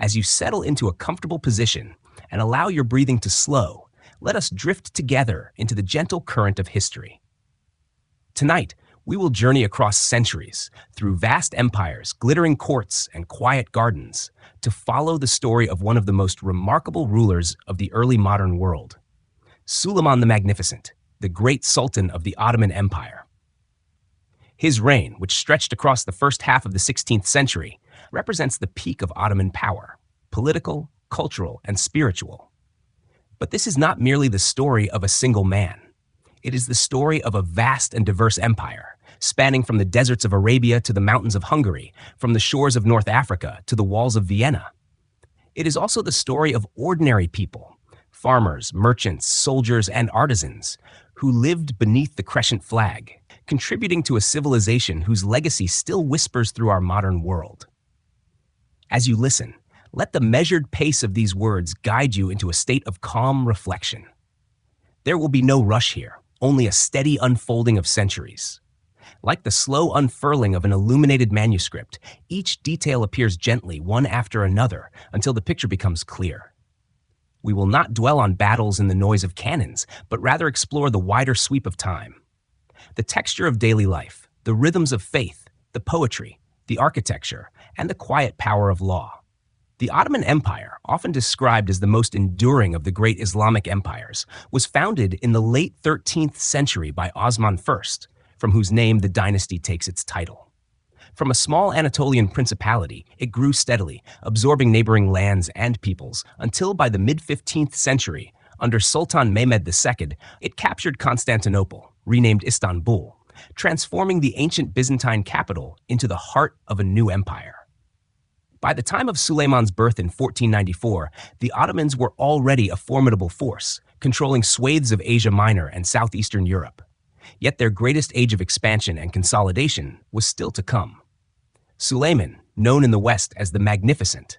As you settle into a comfortable position and allow your breathing to slow, let us drift together into the gentle current of history. Tonight, we will journey across centuries, through vast empires, glittering courts, and quiet gardens, to follow the story of one of the most remarkable rulers of the early modern world, Suleiman the Magnificent, the great Sultan of the Ottoman Empire. His reign, which stretched across the first half of the 16th century, represents the peak of Ottoman power, political, cultural, and spiritual. But this is not merely the story of a single man. It is the story of a vast and diverse empire, spanning from the deserts of Arabia to the mountains of Hungary, from the shores of North Africa to the walls of Vienna. It is also the story of ordinary people, farmers, merchants, soldiers, and artisans, who lived beneath the crescent flag, contributing to a civilization whose legacy still whispers through our modern world. As you listen, let the measured pace of these words guide you into a state of calm reflection. There will be no rush here, only a steady unfolding of centuries. Like the slow unfurling of an illuminated manuscript, each detail appears gently, one after another, until the picture becomes clear. We will not dwell on battles and the noise of cannons, but rather explore the wider sweep of time. The texture of daily life, the rhythms of faith, the poetry, the architecture, and the quiet power of law. The Ottoman Empire, often described as the most enduring of the great Islamic empires, was founded in the late 13th century by Osman I, from whose name the dynasty takes its title. From a small Anatolian principality, it grew steadily, absorbing neighboring lands and peoples, until by the mid-15th century, under Sultan Mehmed II, it captured Constantinople, renamed Istanbul, transforming the ancient Byzantine capital into the heart of a new empire. By the time of Suleiman's birth in 1494, the Ottomans were already a formidable force, controlling swathes of Asia Minor and southeastern Europe. Yet their greatest age of expansion and consolidation was still to come. Suleiman, known in the West as the Magnificent,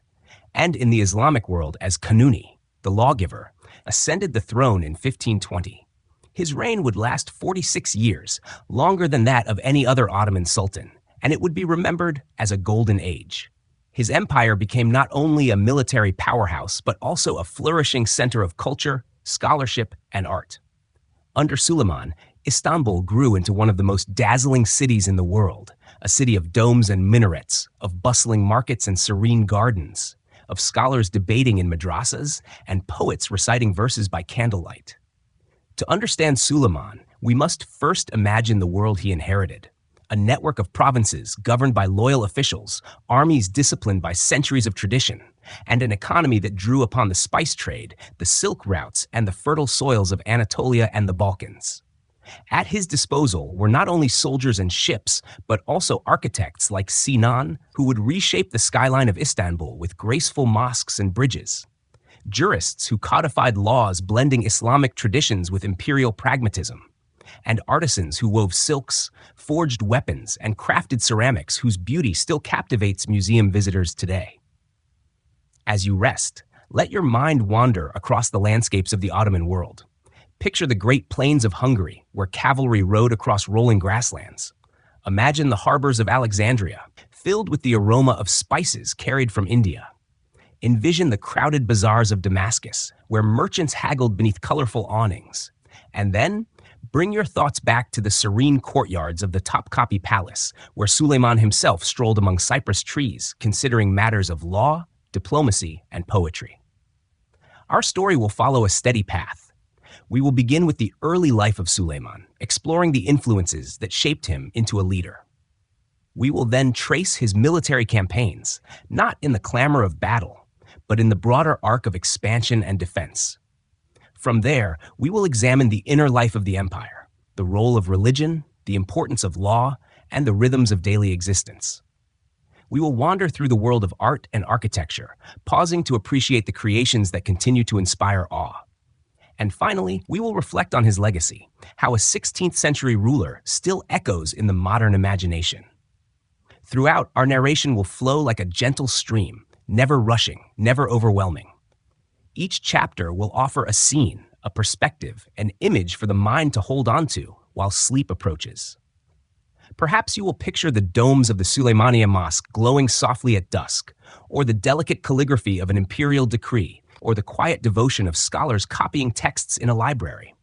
and in the Islamic world as Kanuni, the Lawgiver, ascended the throne in 1520. His reign would last 46 years, longer than that of any other Ottoman sultan, and it would be remembered as a golden age. His empire became not only a military powerhouse, but also a flourishing center of culture, scholarship, and art. Under Suleiman, Istanbul grew into one of the most dazzling cities in the world, a city of domes and minarets, of bustling markets and serene gardens, of scholars debating in madrasas, and poets reciting verses by candlelight. To understand Suleiman, we must first imagine the world he inherited. A network of provinces governed by loyal officials, armies disciplined by centuries of tradition, and an economy that drew upon the spice trade, the silk routes, and the fertile soils of Anatolia and the Balkans. At his disposal were not only soldiers and ships, but also architects like Sinan, who would reshape the skyline of Istanbul with graceful mosques and bridges. Jurists who codified laws blending Islamic traditions with imperial pragmatism. And artisans who wove silks, forged weapons, and crafted ceramics whose beauty still captivates museum visitors today. As you rest, let your mind wander across the landscapes of the Ottoman world. Picture the great plains of Hungary, where cavalry rode across rolling grasslands. Imagine the harbors of Alexandria, filled with the aroma of spices carried from India. Envision the crowded bazaars of Damascus, where merchants haggled beneath colorful awnings. And then, bring your thoughts back to the serene courtyards of the Topkapi Palace, where Suleiman himself strolled among cypress trees, considering matters of law, diplomacy, and poetry. Our story will follow a steady path. We will begin with the early life of Suleiman, exploring the influences that shaped him into a leader. We will then trace his military campaigns, not in the clamor of battle, but in the broader arc of expansion and defense. From there, we will examine the inner life of the empire, the role of religion, the importance of law, and the rhythms of daily existence. We will wander through the world of art and architecture, pausing to appreciate the creations that continue to inspire awe. And finally, we will reflect on his legacy, how a 16th century ruler still echoes in the modern imagination. Throughout, our narration will flow like a gentle stream, never rushing, never overwhelming. Each chapter will offer a scene, a perspective, an image for the mind to hold on to while sleep approaches. Perhaps you will picture the domes of the Suleymaniye Mosque glowing softly at dusk, or the delicate calligraphy of an imperial decree, or the quiet devotion of scholars copying texts in a library.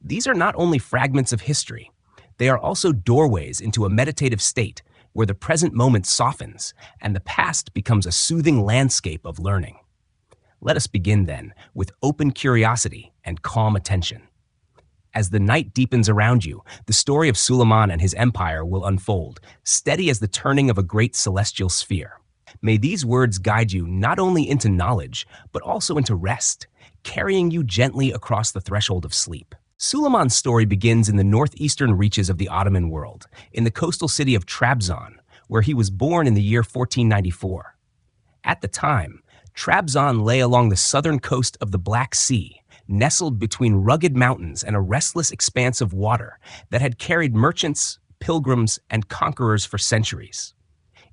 These are not only fragments of history, they are also doorways into a meditative state where the present moment softens and the past becomes a soothing landscape of learning. Let us begin, then, with open curiosity and calm attention. As the night deepens around you, the story of Suleiman and his empire will unfold, steady as the turning of a great celestial sphere. May these words guide you not only into knowledge, but also into rest, carrying you gently across the threshold of sleep. Suleiman's story begins in the northeastern reaches of the Ottoman world, in the coastal city of Trabzon, where he was born in the year 1494. At the time, Trabzon lay along the southern coast of the Black Sea, nestled between rugged mountains and a restless expanse of water that had carried merchants, pilgrims, and conquerors for centuries.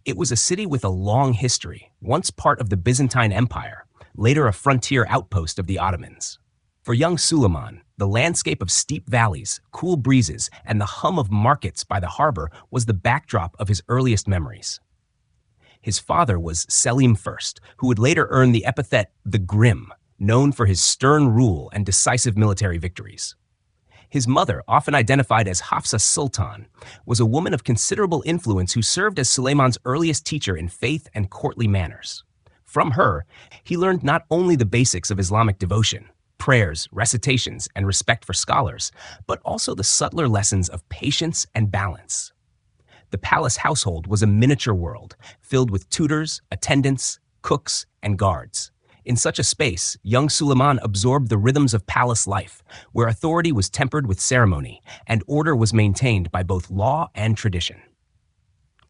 It was a city with a long history, once part of the Byzantine Empire, later a frontier outpost of the Ottomans. For young Suleiman, the landscape of steep valleys, cool breezes, and the hum of markets by the harbor was the backdrop of his earliest memories. His father was Selim I, who would later earn the epithet the Grim, known for his stern rule and decisive military victories. His mother, often identified as Hafsa Sultan, was a woman of considerable influence who served as Suleiman's earliest teacher in faith and courtly manners. From her, he learned not only the basics of Islamic devotion, prayers, recitations, and respect for scholars, but also the subtler lessons of patience and balance. The palace household was a miniature world, filled with tutors, attendants, cooks, and guards. In such a space, young Suleiman absorbed the rhythms of palace life, where authority was tempered with ceremony, and order was maintained by both law and tradition.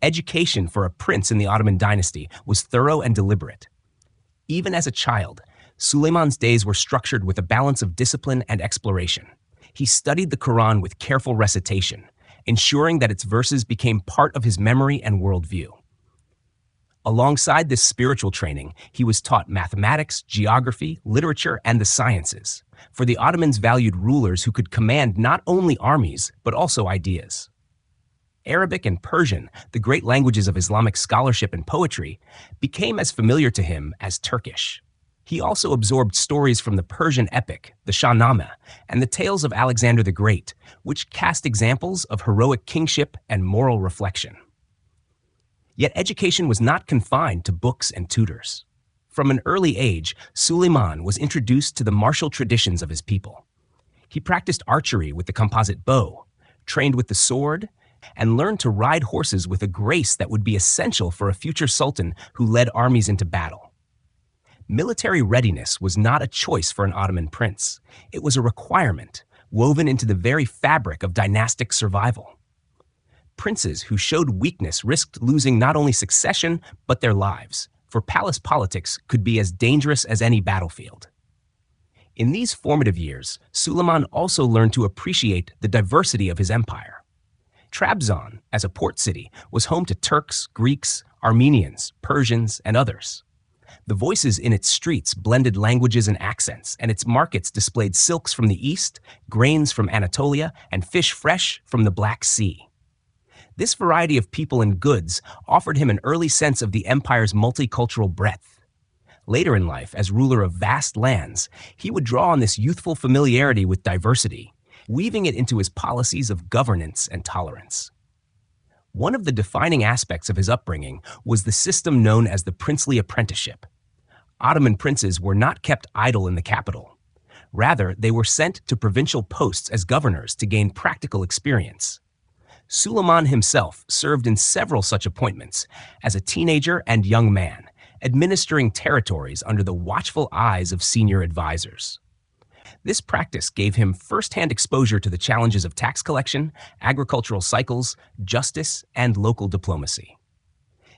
Education for a prince in the Ottoman dynasty was thorough and deliberate. Even as a child, Suleiman's days were structured with a balance of discipline and exploration. He studied the Quran with careful recitation, ensuring that its verses became part of his memory and worldview. Alongside this spiritual training, he was taught mathematics, geography, literature, and the sciences, for the Ottomans valued rulers who could command not only armies, but also ideas. Arabic and Persian, the great languages of Islamic scholarship and poetry, became as familiar to him as Turkish. He also absorbed stories from the Persian epic, the Shahnameh, and the tales of Alexander the Great, which cast examples of heroic kingship and moral reflection. Yet education was not confined to books and tutors. From an early age, Suleiman was introduced to the martial traditions of his people. He practiced archery with the composite bow, trained with the sword, and learned to ride horses with a grace that would be essential for a future sultan who led armies into battle. Military readiness was not a choice for an Ottoman prince. It was a requirement, woven into the very fabric of dynastic survival. Princes who showed weakness risked losing not only succession, but their lives, for palace politics could be as dangerous as any battlefield. In these formative years, Suleiman also learned to appreciate the diversity of his empire. Trabzon, as a port city, was home to Turks, Greeks, Armenians, Persians, and others. The voices in its streets blended languages and accents, and its markets displayed silks from the east, grains from Anatolia, and fish fresh from the Black Sea. This variety of people and goods offered him an early sense of the empire's multicultural breadth. Later in life, as ruler of vast lands, he would draw on this youthful familiarity with diversity, weaving it into his policies of governance and tolerance. One of the defining aspects of his upbringing was the system known as the princely apprenticeship. Ottoman princes were not kept idle in the capital. Rather, they were sent to provincial posts as governors to gain practical experience. Suleiman himself served in several such appointments as a teenager and young man, administering territories under the watchful eyes of senior advisors. This practice gave him first-hand exposure to the challenges of tax collection, agricultural cycles, justice, and local diplomacy.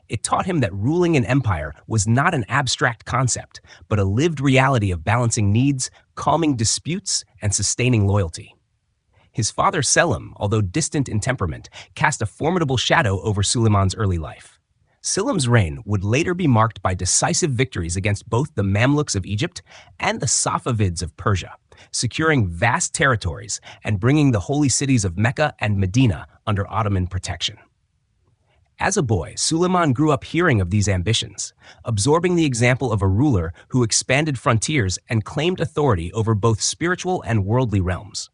It taught him that ruling an empire was not an abstract concept, but a lived reality of balancing needs, calming disputes, and sustaining loyalty. His father Selim, although distant in temperament, cast a formidable shadow over Suleiman's early life. Selim's reign would later be marked by decisive victories against both the Mamluks of Egypt and the Safavids of Persia, securing vast territories and bringing the holy cities of Mecca and Medina under Ottoman protection. As a boy, Suleiman grew up hearing of these ambitions, absorbing the example of a ruler who expanded frontiers and claimed authority over both spiritual and worldly realms.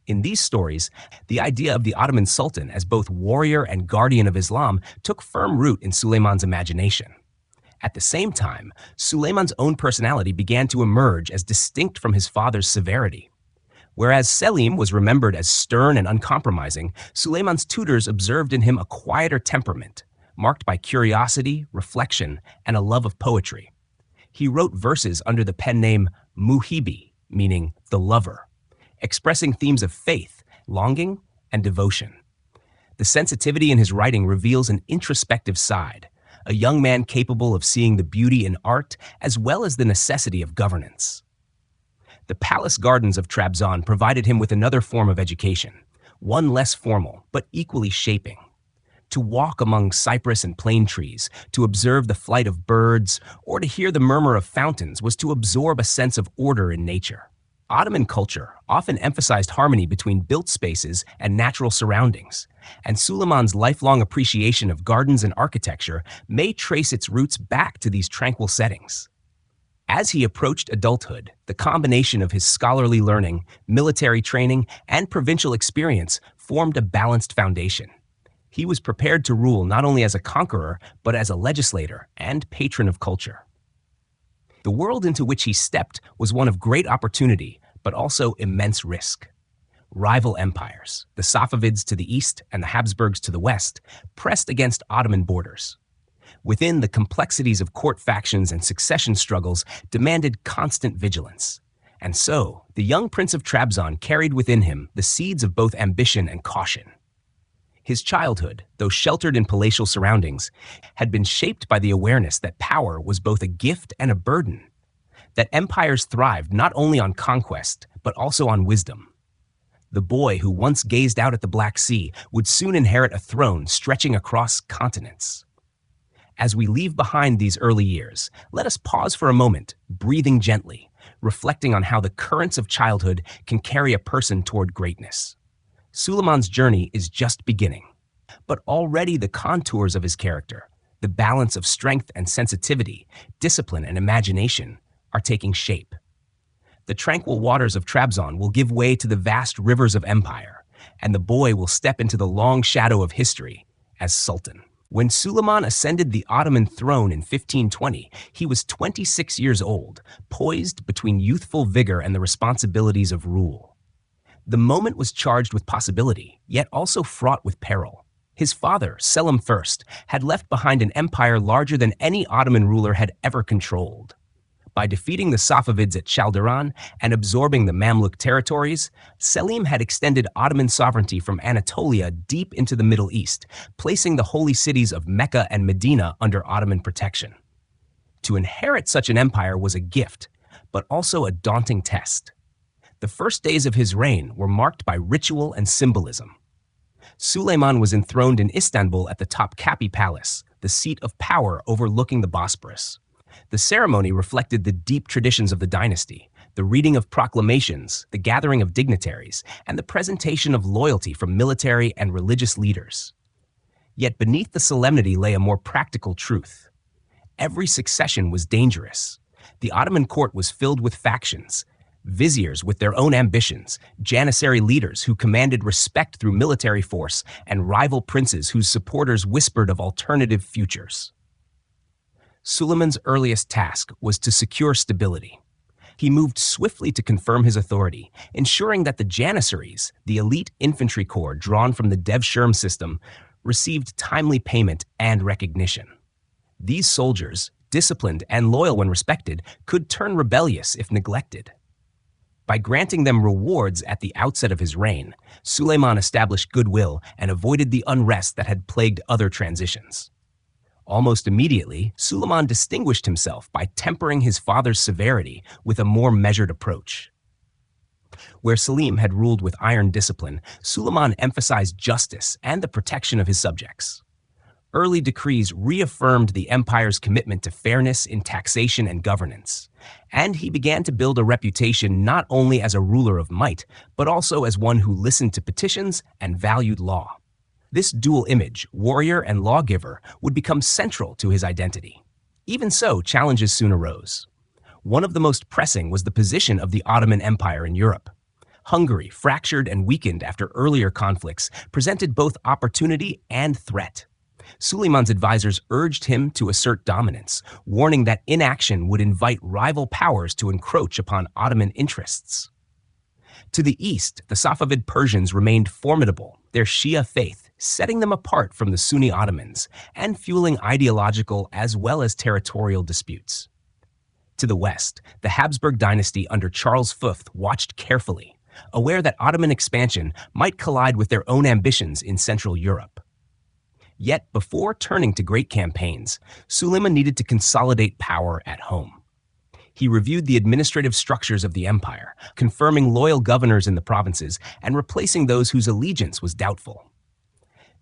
In these stories, the idea of the Ottoman Sultan as both warrior and guardian of Islam took firm root in Suleiman's imagination. At the same time, Suleiman's own personality began to emerge as distinct from his father's severity. Whereas Selim was remembered as stern and uncompromising, Suleiman's tutors observed in him a quieter temperament, marked by curiosity, reflection, and a love of poetry. He wrote verses under the pen name Muhibi, meaning the lover, expressing themes of faith, longing, and devotion. The sensitivity in his writing reveals an introspective side, a young man capable of seeing the beauty in art as well as the necessity of governance. The palace gardens of Trabzon provided him with another form of education, one less formal, but equally shaping. To walk among cypress and plane trees, to observe the flight of birds, or to hear the murmur of fountains was to absorb a sense of order in nature. Ottoman culture often emphasized harmony between built spaces and natural surroundings, and Suleiman's lifelong appreciation of gardens and architecture may trace its roots back to these tranquil settings. As he approached adulthood, the combination of his scholarly learning, military training, and provincial experience formed a balanced foundation. He was prepared to rule not only as a conqueror, but as a legislator and patron of culture. The world into which he stepped was one of great opportunity, but also immense risk. Rival empires, the Safavids to the east and the Habsburgs to the west, pressed against Ottoman borders. Within, the complexities of court factions and succession struggles demanded constant vigilance. And so, the young Prince of Trabzon carried within him the seeds of both ambition and caution. His childhood, though sheltered in palatial surroundings, had been shaped by the awareness that power was both a gift and a burden, that empires thrived not only on conquest, but also on wisdom. The boy who once gazed out at the Black Sea would soon inherit a throne stretching across continents. As we leave behind these early years, let us pause for a moment, breathing gently, reflecting on how the currents of childhood can carry a person toward greatness. Suleiman's journey is just beginning, but already the contours of his character, the balance of strength and sensitivity, discipline and imagination, are taking shape. The tranquil waters of Trabzon will give way to the vast rivers of empire, and the boy will step into the long shadow of history as Sultan. When Suleiman ascended the Ottoman throne in 1520, he was 26 years old, poised between youthful vigor and the responsibilities of rule. The moment was charged with possibility, yet also fraught with peril. His father, Selim I, had left behind an empire larger than any Ottoman ruler had ever controlled. By defeating the Safavids at Chaldiran and absorbing the Mamluk territories, Selim had extended Ottoman sovereignty from Anatolia deep into the Middle East, placing the holy cities of Mecca and Medina under Ottoman protection. To inherit such an empire was a gift, but also a daunting test. The first days of his reign were marked by ritual and symbolism. Suleiman was enthroned in Istanbul at the Topkapi Palace, the seat of power overlooking the Bosporus. The ceremony reflected the deep traditions of the dynasty, the reading of proclamations, the gathering of dignitaries, and the presentation of loyalty from military and religious leaders. Yet beneath the solemnity lay a more practical truth. Every succession was dangerous. The Ottoman court was filled with factions, viziers with their own ambitions, janissary leaders who commanded respect through military force, and rival princes whose supporters whispered of alternative futures. Suleiman's earliest task was to secure stability. He moved swiftly to confirm his authority, ensuring that the janissaries, the elite infantry corps drawn from the Devshirme system, received timely payment and recognition. These soldiers, disciplined and loyal when respected, could turn rebellious if neglected. By granting them rewards at the outset of his reign, Suleiman established goodwill and avoided the unrest that had plagued other transitions. Almost immediately, Suleiman distinguished himself by tempering his father's severity with a more measured approach. Where Selim had ruled with iron discipline, Suleiman emphasized justice and the protection of his subjects. Early decrees reaffirmed the empire's commitment to fairness in taxation and governance, and he began to build a reputation not only as a ruler of might, but also as one who listened to petitions and valued law. This dual image, warrior and lawgiver, would become central to his identity. Even so, challenges soon arose. One of the most pressing was the position of the Ottoman Empire in Europe. Hungary, fractured and weakened after earlier conflicts, presented both opportunity and threat. Suleiman's advisors urged him to assert dominance, warning that inaction would invite rival powers to encroach upon Ottoman interests. To the east, the Safavid Persians remained formidable, their Shia faith setting them apart from the Sunni Ottomans and fueling ideological as well as territorial disputes. To the west, the Habsburg dynasty under Charles V watched carefully, aware that Ottoman expansion might collide with their own ambitions in Central Europe. Yet, before turning to great campaigns, Suleiman needed to consolidate power at home. He reviewed the administrative structures of the empire, confirming loyal governors in the provinces and replacing those whose allegiance was doubtful.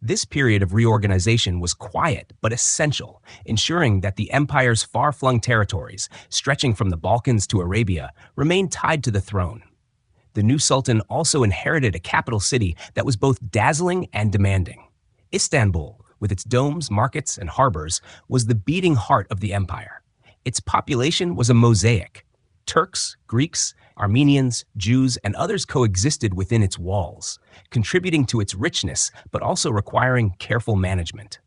This period of reorganization was quiet but essential, ensuring that the empire's far-flung territories, stretching from the Balkans to Arabia, remained tied to the throne. The new sultan also inherited a capital city that was both dazzling and demanding. Istanbul, with its domes, markets, and harbors, was the beating heart of the empire. Its population was a mosaic. Turks, Greeks, Armenians, Jews, and others coexisted within its walls, contributing to its richness but also requiring careful management.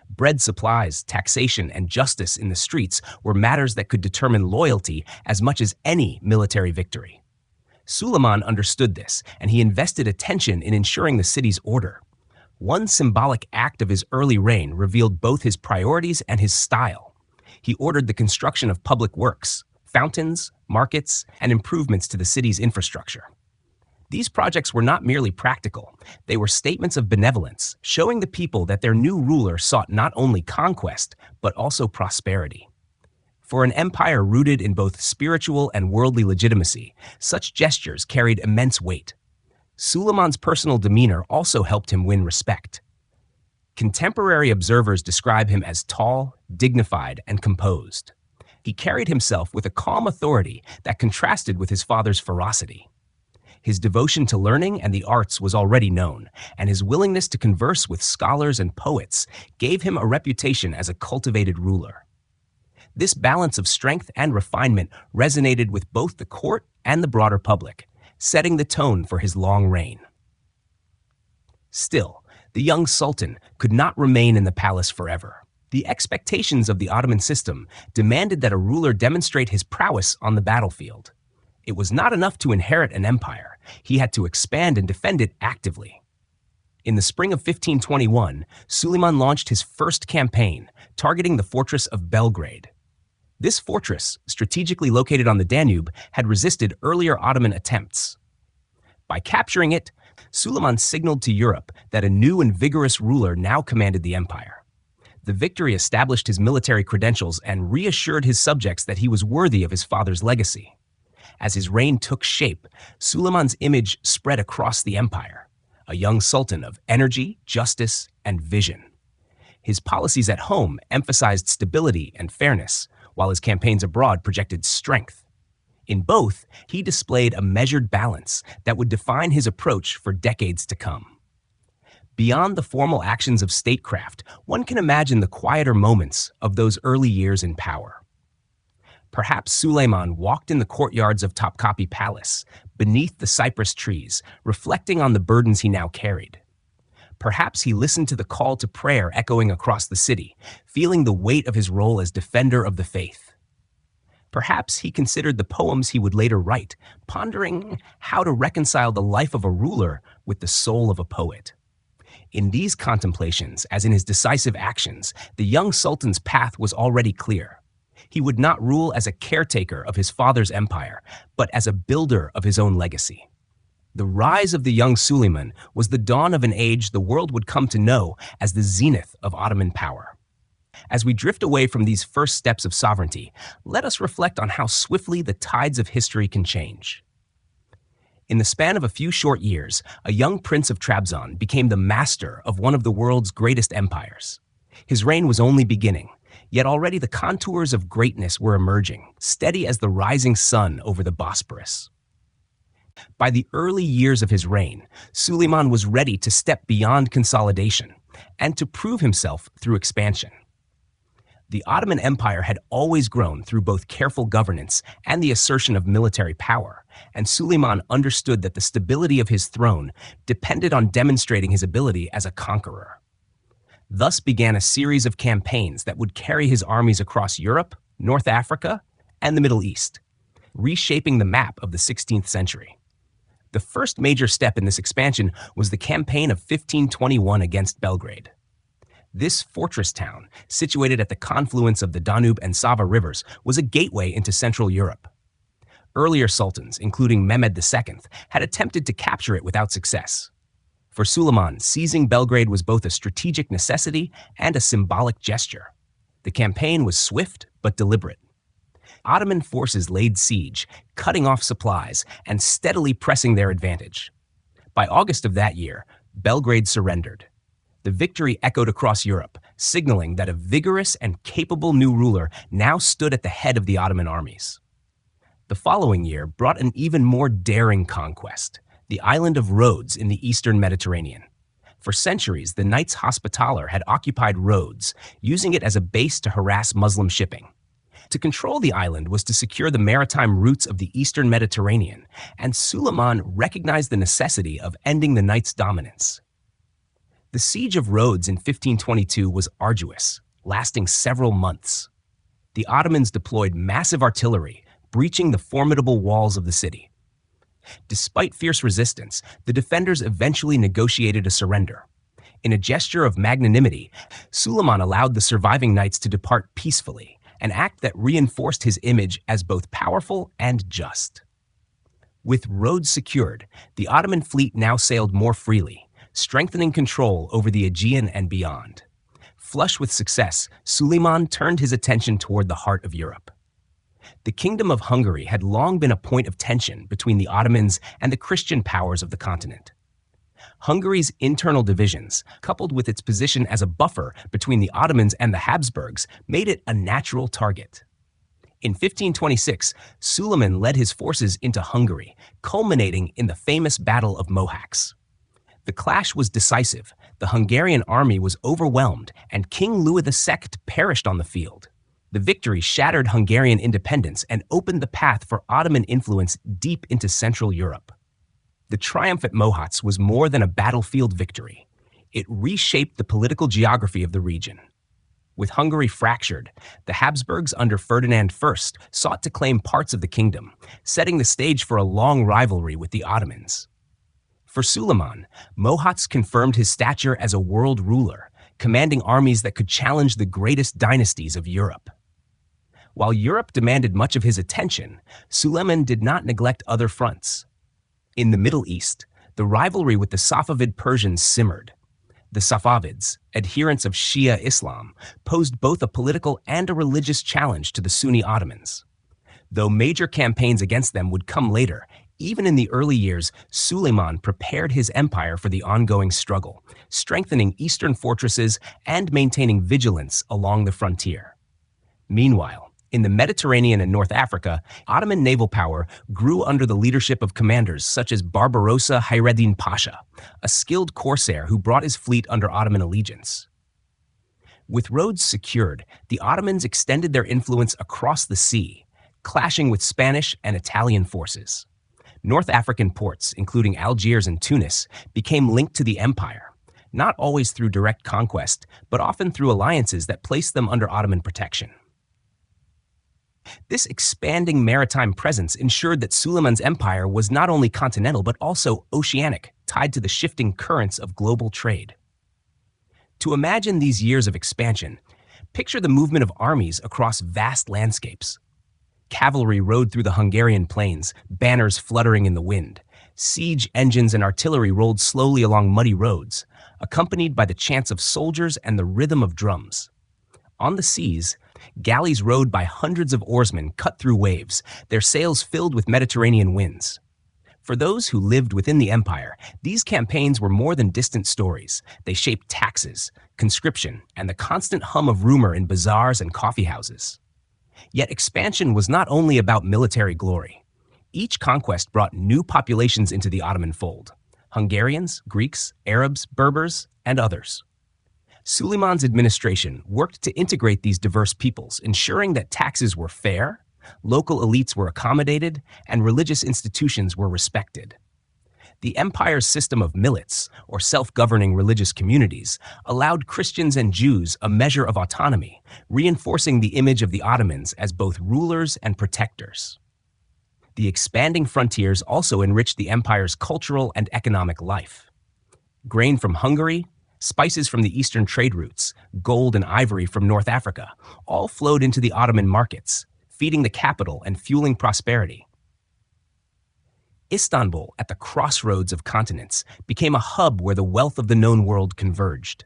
Bread supplies, taxation, and justice in the streets were matters that could determine loyalty as much as any military victory. Suleiman understood this, and he invested attention in ensuring the city's order. One symbolic act of his early reign revealed both his priorities and his style. He ordered the construction of public works, fountains, markets, and improvements to the city's infrastructure. These projects were not merely practical, they were statements of benevolence, showing the people that their new ruler sought not only conquest, but also prosperity. For an empire rooted in both spiritual and worldly legitimacy, such gestures carried immense weight. Suleiman's personal demeanor also helped him win respect. Contemporary observers describe him as tall, dignified, and composed. He carried himself with a calm authority that contrasted with his father's ferocity. His devotion to learning and the arts was already known, and his willingness to converse with scholars and poets gave him a reputation as a cultivated ruler. This balance of strength and refinement resonated with both the court and the broader public, setting the tone for his long reign. Still, the young sultan could not remain in the palace forever. The expectations of the Ottoman system demanded that a ruler demonstrate his prowess on the battlefield. It was not enough to inherit an empire. He had to expand and defend it actively. In the spring of 1521, Suleiman launched his first campaign, targeting the fortress of Belgrade. This fortress, strategically located on the Danube, had resisted earlier Ottoman attempts. By capturing it, Suleiman signaled to Europe that a new and vigorous ruler now commanded the empire. The victory established his military credentials and reassured his subjects that he was worthy of his father's legacy. As his reign took shape, Suleiman's image spread across the empire, a young sultan of energy, justice, and vision. His policies at home emphasized stability and fairness, while his campaigns abroad projected strength. In both, he displayed a measured balance that would define his approach for decades to come. Beyond the formal actions of statecraft, one can imagine the quieter moments of those early years in power. Perhaps Suleiman walked in the courtyards of Topkapi Palace, beneath the cypress trees, reflecting on the burdens he now carried. Perhaps he listened to the call to prayer echoing across the city, feeling the weight of his role as defender of the faith. Perhaps he considered the poems he would later write, pondering how to reconcile the life of a ruler with the soul of a poet. In these contemplations, as in his decisive actions, the young sultan's path was already clear. He would not rule as a caretaker of his father's empire, but as a builder of his own legacy. The rise of the young Suleiman was the dawn of an age the world would come to know as the zenith of Ottoman power. As we drift away from these first steps of sovereignty, let us reflect on how swiftly the tides of history can change. In the span of a few short years, a young prince of Trabzon became the master of one of the world's greatest empires. His reign was only beginning, yet already the contours of greatness were emerging, steady as the rising sun over the Bosporus. By the early years of his reign, Suleiman was ready to step beyond consolidation and to prove himself through expansion. The Ottoman Empire had always grown through both careful governance and the assertion of military power, and Suleiman understood that the stability of his throne depended on demonstrating his ability as a conqueror. Thus began a series of campaigns that would carry his armies across Europe, North Africa, and the Middle East, reshaping the map of the 16th century. The first major step in this expansion was the campaign of 1521 against Belgrade. This fortress town, situated at the confluence of the Danube and Sava rivers, was a gateway into Central Europe. Earlier sultans, including Mehmed II, had attempted to capture it without success. For Suleiman, seizing Belgrade was both a strategic necessity and a symbolic gesture. The campaign was swift but deliberate. Ottoman forces laid siege, cutting off supplies and steadily pressing their advantage. By August of that year, Belgrade surrendered. The victory echoed across Europe, signaling that a vigorous and capable new ruler now stood at the head of the Ottoman armies. The following year brought an even more daring conquest, the island of Rhodes in the eastern Mediterranean. For centuries, the Knights Hospitaller had occupied Rhodes, using it as a base to harass Muslim shipping. To control the island was to secure the maritime routes of the eastern Mediterranean, and Suleiman recognized the necessity of ending the Knights' dominance. The siege of Rhodes in 1522 was arduous, lasting several months. The Ottomans deployed massive artillery, breaching the formidable walls of the city. Despite fierce resistance, the defenders eventually negotiated a surrender. In a gesture of magnanimity, Suleiman allowed the surviving knights to depart peacefully, an act that reinforced his image as both powerful and just. With Rhodes secured, the Ottoman fleet now sailed more freely, strengthening control over the Aegean and beyond. Flush with success, Suleiman turned his attention toward the heart of Europe. The Kingdom of Hungary had long been a point of tension between the Ottomans and the Christian powers of the continent. Hungary's internal divisions, coupled with its position as a buffer between the Ottomans and the Habsburgs, made it a natural target. In 1526, Suleiman led his forces into Hungary, culminating in the famous Battle of Mohacs. The clash was decisive, the Hungarian army was overwhelmed, and King Louis II perished on the field. The victory shattered Hungarian independence and opened the path for Ottoman influence deep into Central Europe. The triumph at Mohacs was more than a battlefield victory. It reshaped the political geography of the region. With Hungary fractured, the Habsburgs under Ferdinand I sought to claim parts of the kingdom, setting the stage for a long rivalry with the Ottomans. For Suleiman, Mohacs confirmed his stature as a world ruler, commanding armies that could challenge the greatest dynasties of Europe. While Europe demanded much of his attention, Suleiman did not neglect other fronts. In the Middle East, the rivalry with the Safavid Persians simmered. The Safavids, adherents of Shia Islam, posed both a political and a religious challenge to the Sunni Ottomans. Though major campaigns against them would come later, even in the early years, Suleiman prepared his empire for the ongoing struggle, strengthening eastern fortresses and maintaining vigilance along the frontier. Meanwhile, in the Mediterranean and North Africa, Ottoman naval power grew under the leadership of commanders such as Barbarossa Hayreddin Pasha, a skilled corsair who brought his fleet under Ottoman allegiance. With Rhodes secured, the Ottomans extended their influence across the sea, clashing with Spanish and Italian forces. North African ports, including Algiers and Tunis, became linked to the empire, not always through direct conquest, but often through alliances that placed them under Ottoman protection. This expanding maritime presence ensured that Suleiman's empire was not only continental but also oceanic, tied to the shifting currents of global trade. To imagine these years of expansion, picture the movement of armies across vast landscapes. Cavalry rode through the Hungarian plains, banners fluttering in the wind. Siege engines and artillery rolled slowly along muddy roads, accompanied by the chants of soldiers and the rhythm of drums. On the seas, galleys rowed by hundreds of oarsmen cut through waves, their sails filled with Mediterranean winds. For those who lived within the empire, these campaigns were more than distant stories. They shaped taxes, conscription, and the constant hum of rumor in bazaars and coffeehouses. Yet expansion was not only about military glory. Each conquest brought new populations into the Ottoman fold: Hungarians, Greeks, Arabs, Berbers, and others. Suleiman's administration worked to integrate these diverse peoples, ensuring that taxes were fair, local elites were accommodated, and religious institutions were respected. The empire's system of millets, or self-governing religious communities, allowed Christians and Jews a measure of autonomy, reinforcing the image of the Ottomans as both rulers and protectors. The expanding frontiers also enriched the empire's cultural and economic life. Grain from Hungary, spices from the eastern trade routes, gold and ivory from North Africa, all flowed into the Ottoman markets, feeding the capital and fueling prosperity. Istanbul, at the crossroads of continents, became a hub where the wealth of the known world converged.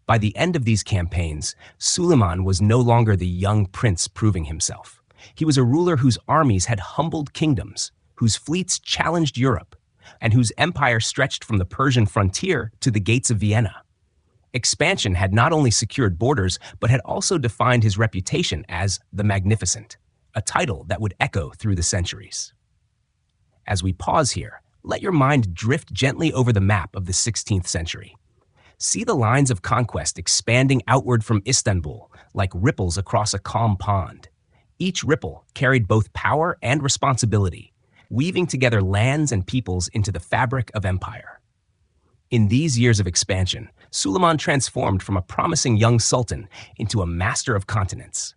By the end of these campaigns, Suleiman was no longer the young prince proving himself. He was a ruler whose armies had humbled kingdoms, whose fleets challenged Europe, and whose empire stretched from the Persian frontier to the gates of Vienna. Expansion had not only secured borders, but had also defined his reputation as the Magnificent, a title that would echo through the centuries. As we pause here, let your mind drift gently over the map of the 16th century. See the lines of conquest expanding outward from Istanbul like ripples across a calm pond. Each ripple carried both power and responsibility, weaving together lands and peoples into the fabric of empire. In these years of expansion, Suleiman transformed from a promising young sultan into a master of continents.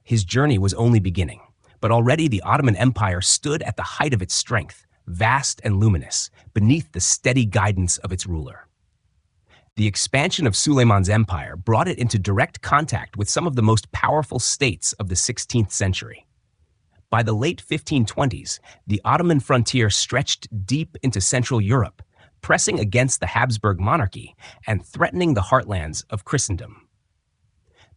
His journey was only beginning, but already the Ottoman Empire stood at the height of its strength, vast and luminous, beneath the steady guidance of its ruler. The expansion of Suleiman's empire brought it into direct contact with some of the most powerful states of the 16th century. By the late 1520s, the Ottoman frontier stretched deep into Central Europe, pressing against the Habsburg monarchy and threatening the heartlands of Christendom.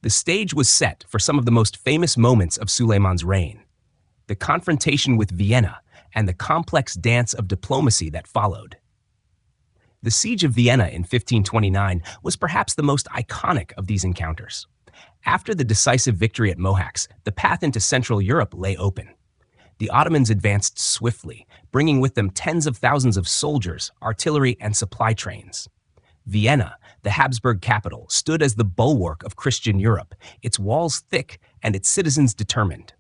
The stage was set for some of the most famous moments of Suleiman's reign: the confrontation with Vienna and the complex dance of diplomacy that followed. The Siege of Vienna in 1529 was perhaps the most iconic of these encounters. After the decisive victory at Mohacs, the path into Central Europe lay open. The Ottomans advanced swiftly, bringing with them tens of thousands of soldiers, artillery, and supply trains. Vienna, the Habsburg capital, stood as the bulwark of Christian Europe, its walls thick and its citizens determined.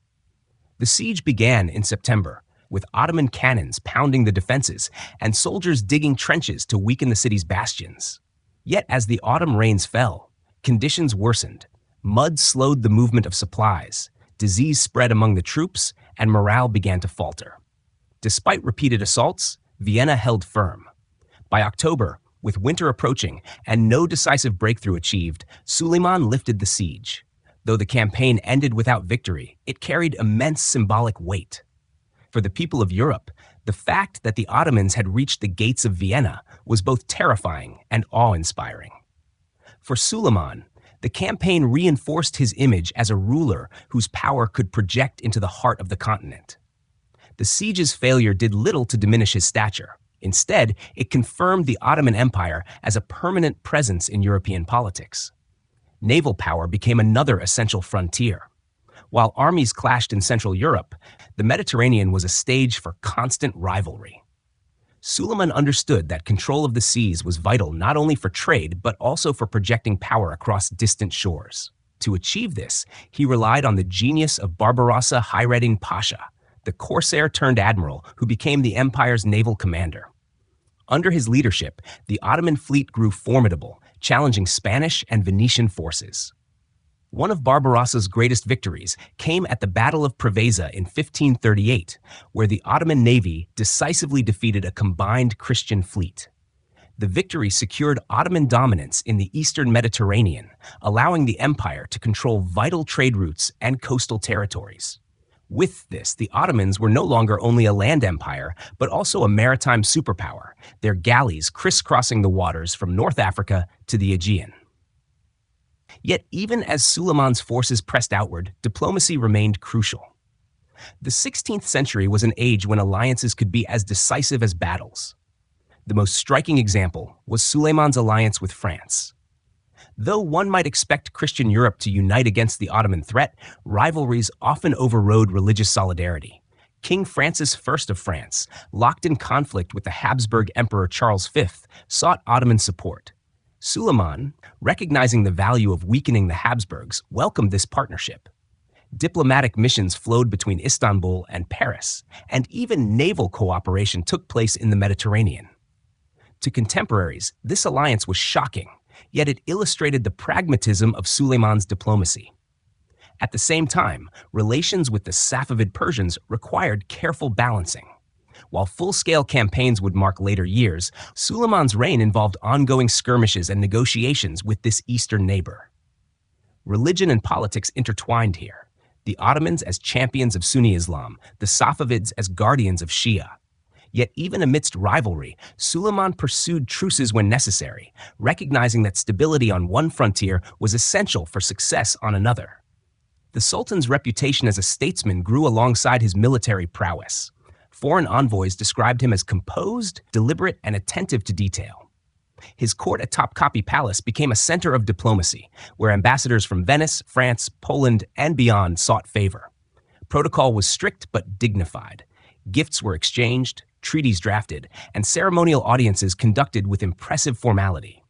The siege began in September, with Ottoman cannons pounding the defenses and soldiers digging trenches to weaken the city's bastions. Yet as the autumn rains fell, conditions worsened. Mud slowed the movement of supplies, disease spread among the troops, and morale began to falter. Despite repeated assaults, Vienna held firm. By October, with winter approaching and no decisive breakthrough achieved, Suleiman lifted the siege. Though the campaign ended without victory, it carried immense symbolic weight. For the people of Europe, the fact that the Ottomans had reached the gates of Vienna was both terrifying and awe-inspiring. For Suleiman, the campaign reinforced his image as a ruler whose power could project into the heart of the continent. The siege's failure did little to diminish his stature. Instead, it confirmed the Ottoman Empire as a permanent presence in European politics. Naval power became another essential frontier. While armies clashed in Central Europe, the Mediterranean was a stage for constant rivalry. Suleiman understood that control of the seas was vital not only for trade, but also for projecting power across distant shores. To achieve this, he relied on the genius of Barbarossa Hayreddin Pasha, the corsair-turned-admiral who became the empire's naval commander. Under his leadership, the Ottoman fleet grew formidable, challenging Spanish and Venetian forces. One of Barbarossa's greatest victories came at the Battle of Preveza in 1538, where the Ottoman navy decisively defeated a combined Christian fleet. The victory secured Ottoman dominance in the eastern Mediterranean, allowing the empire to control vital trade routes and coastal territories. With this, the Ottomans were no longer only a land empire, but also a maritime superpower, their galleys crisscrossing the waters from North Africa to the Aegean. Yet even as Suleiman's forces pressed outward, diplomacy remained crucial. The 16th century was an age when alliances could be as decisive as battles. The most striking example was Suleiman's alliance with France. Though one might expect Christian Europe to unite against the Ottoman threat, rivalries often overrode religious solidarity. King Francis I of France, locked in conflict with the Habsburg Emperor Charles V, sought Ottoman support. Suleiman, recognizing the value of weakening the Habsburgs, welcomed this partnership. Diplomatic missions flowed between Istanbul and Paris, and even naval cooperation took place in the Mediterranean. To contemporaries, this alliance was shocking, yet it illustrated the pragmatism of Suleiman's diplomacy. At the same time, relations with the Safavid Persians required careful balancing. While full-scale campaigns would mark later years, Suleiman's reign involved ongoing skirmishes and negotiations with this eastern neighbor. Religion and politics intertwined here, the Ottomans as champions of Sunni Islam, the Safavids as guardians of Shia. Yet even amidst rivalry, Suleiman pursued truces when necessary, recognizing that stability on one frontier was essential for success on another. The Sultan's reputation as a statesman grew alongside his military prowess. Foreign envoys described him as composed, deliberate, and attentive to detail. His court at Topkapi Palace became a center of diplomacy, where ambassadors from Venice, France, Poland, and beyond sought favor. Protocol was strict but dignified. Gifts were exchanged, treaties drafted, and ceremonial audiences conducted with impressive formality.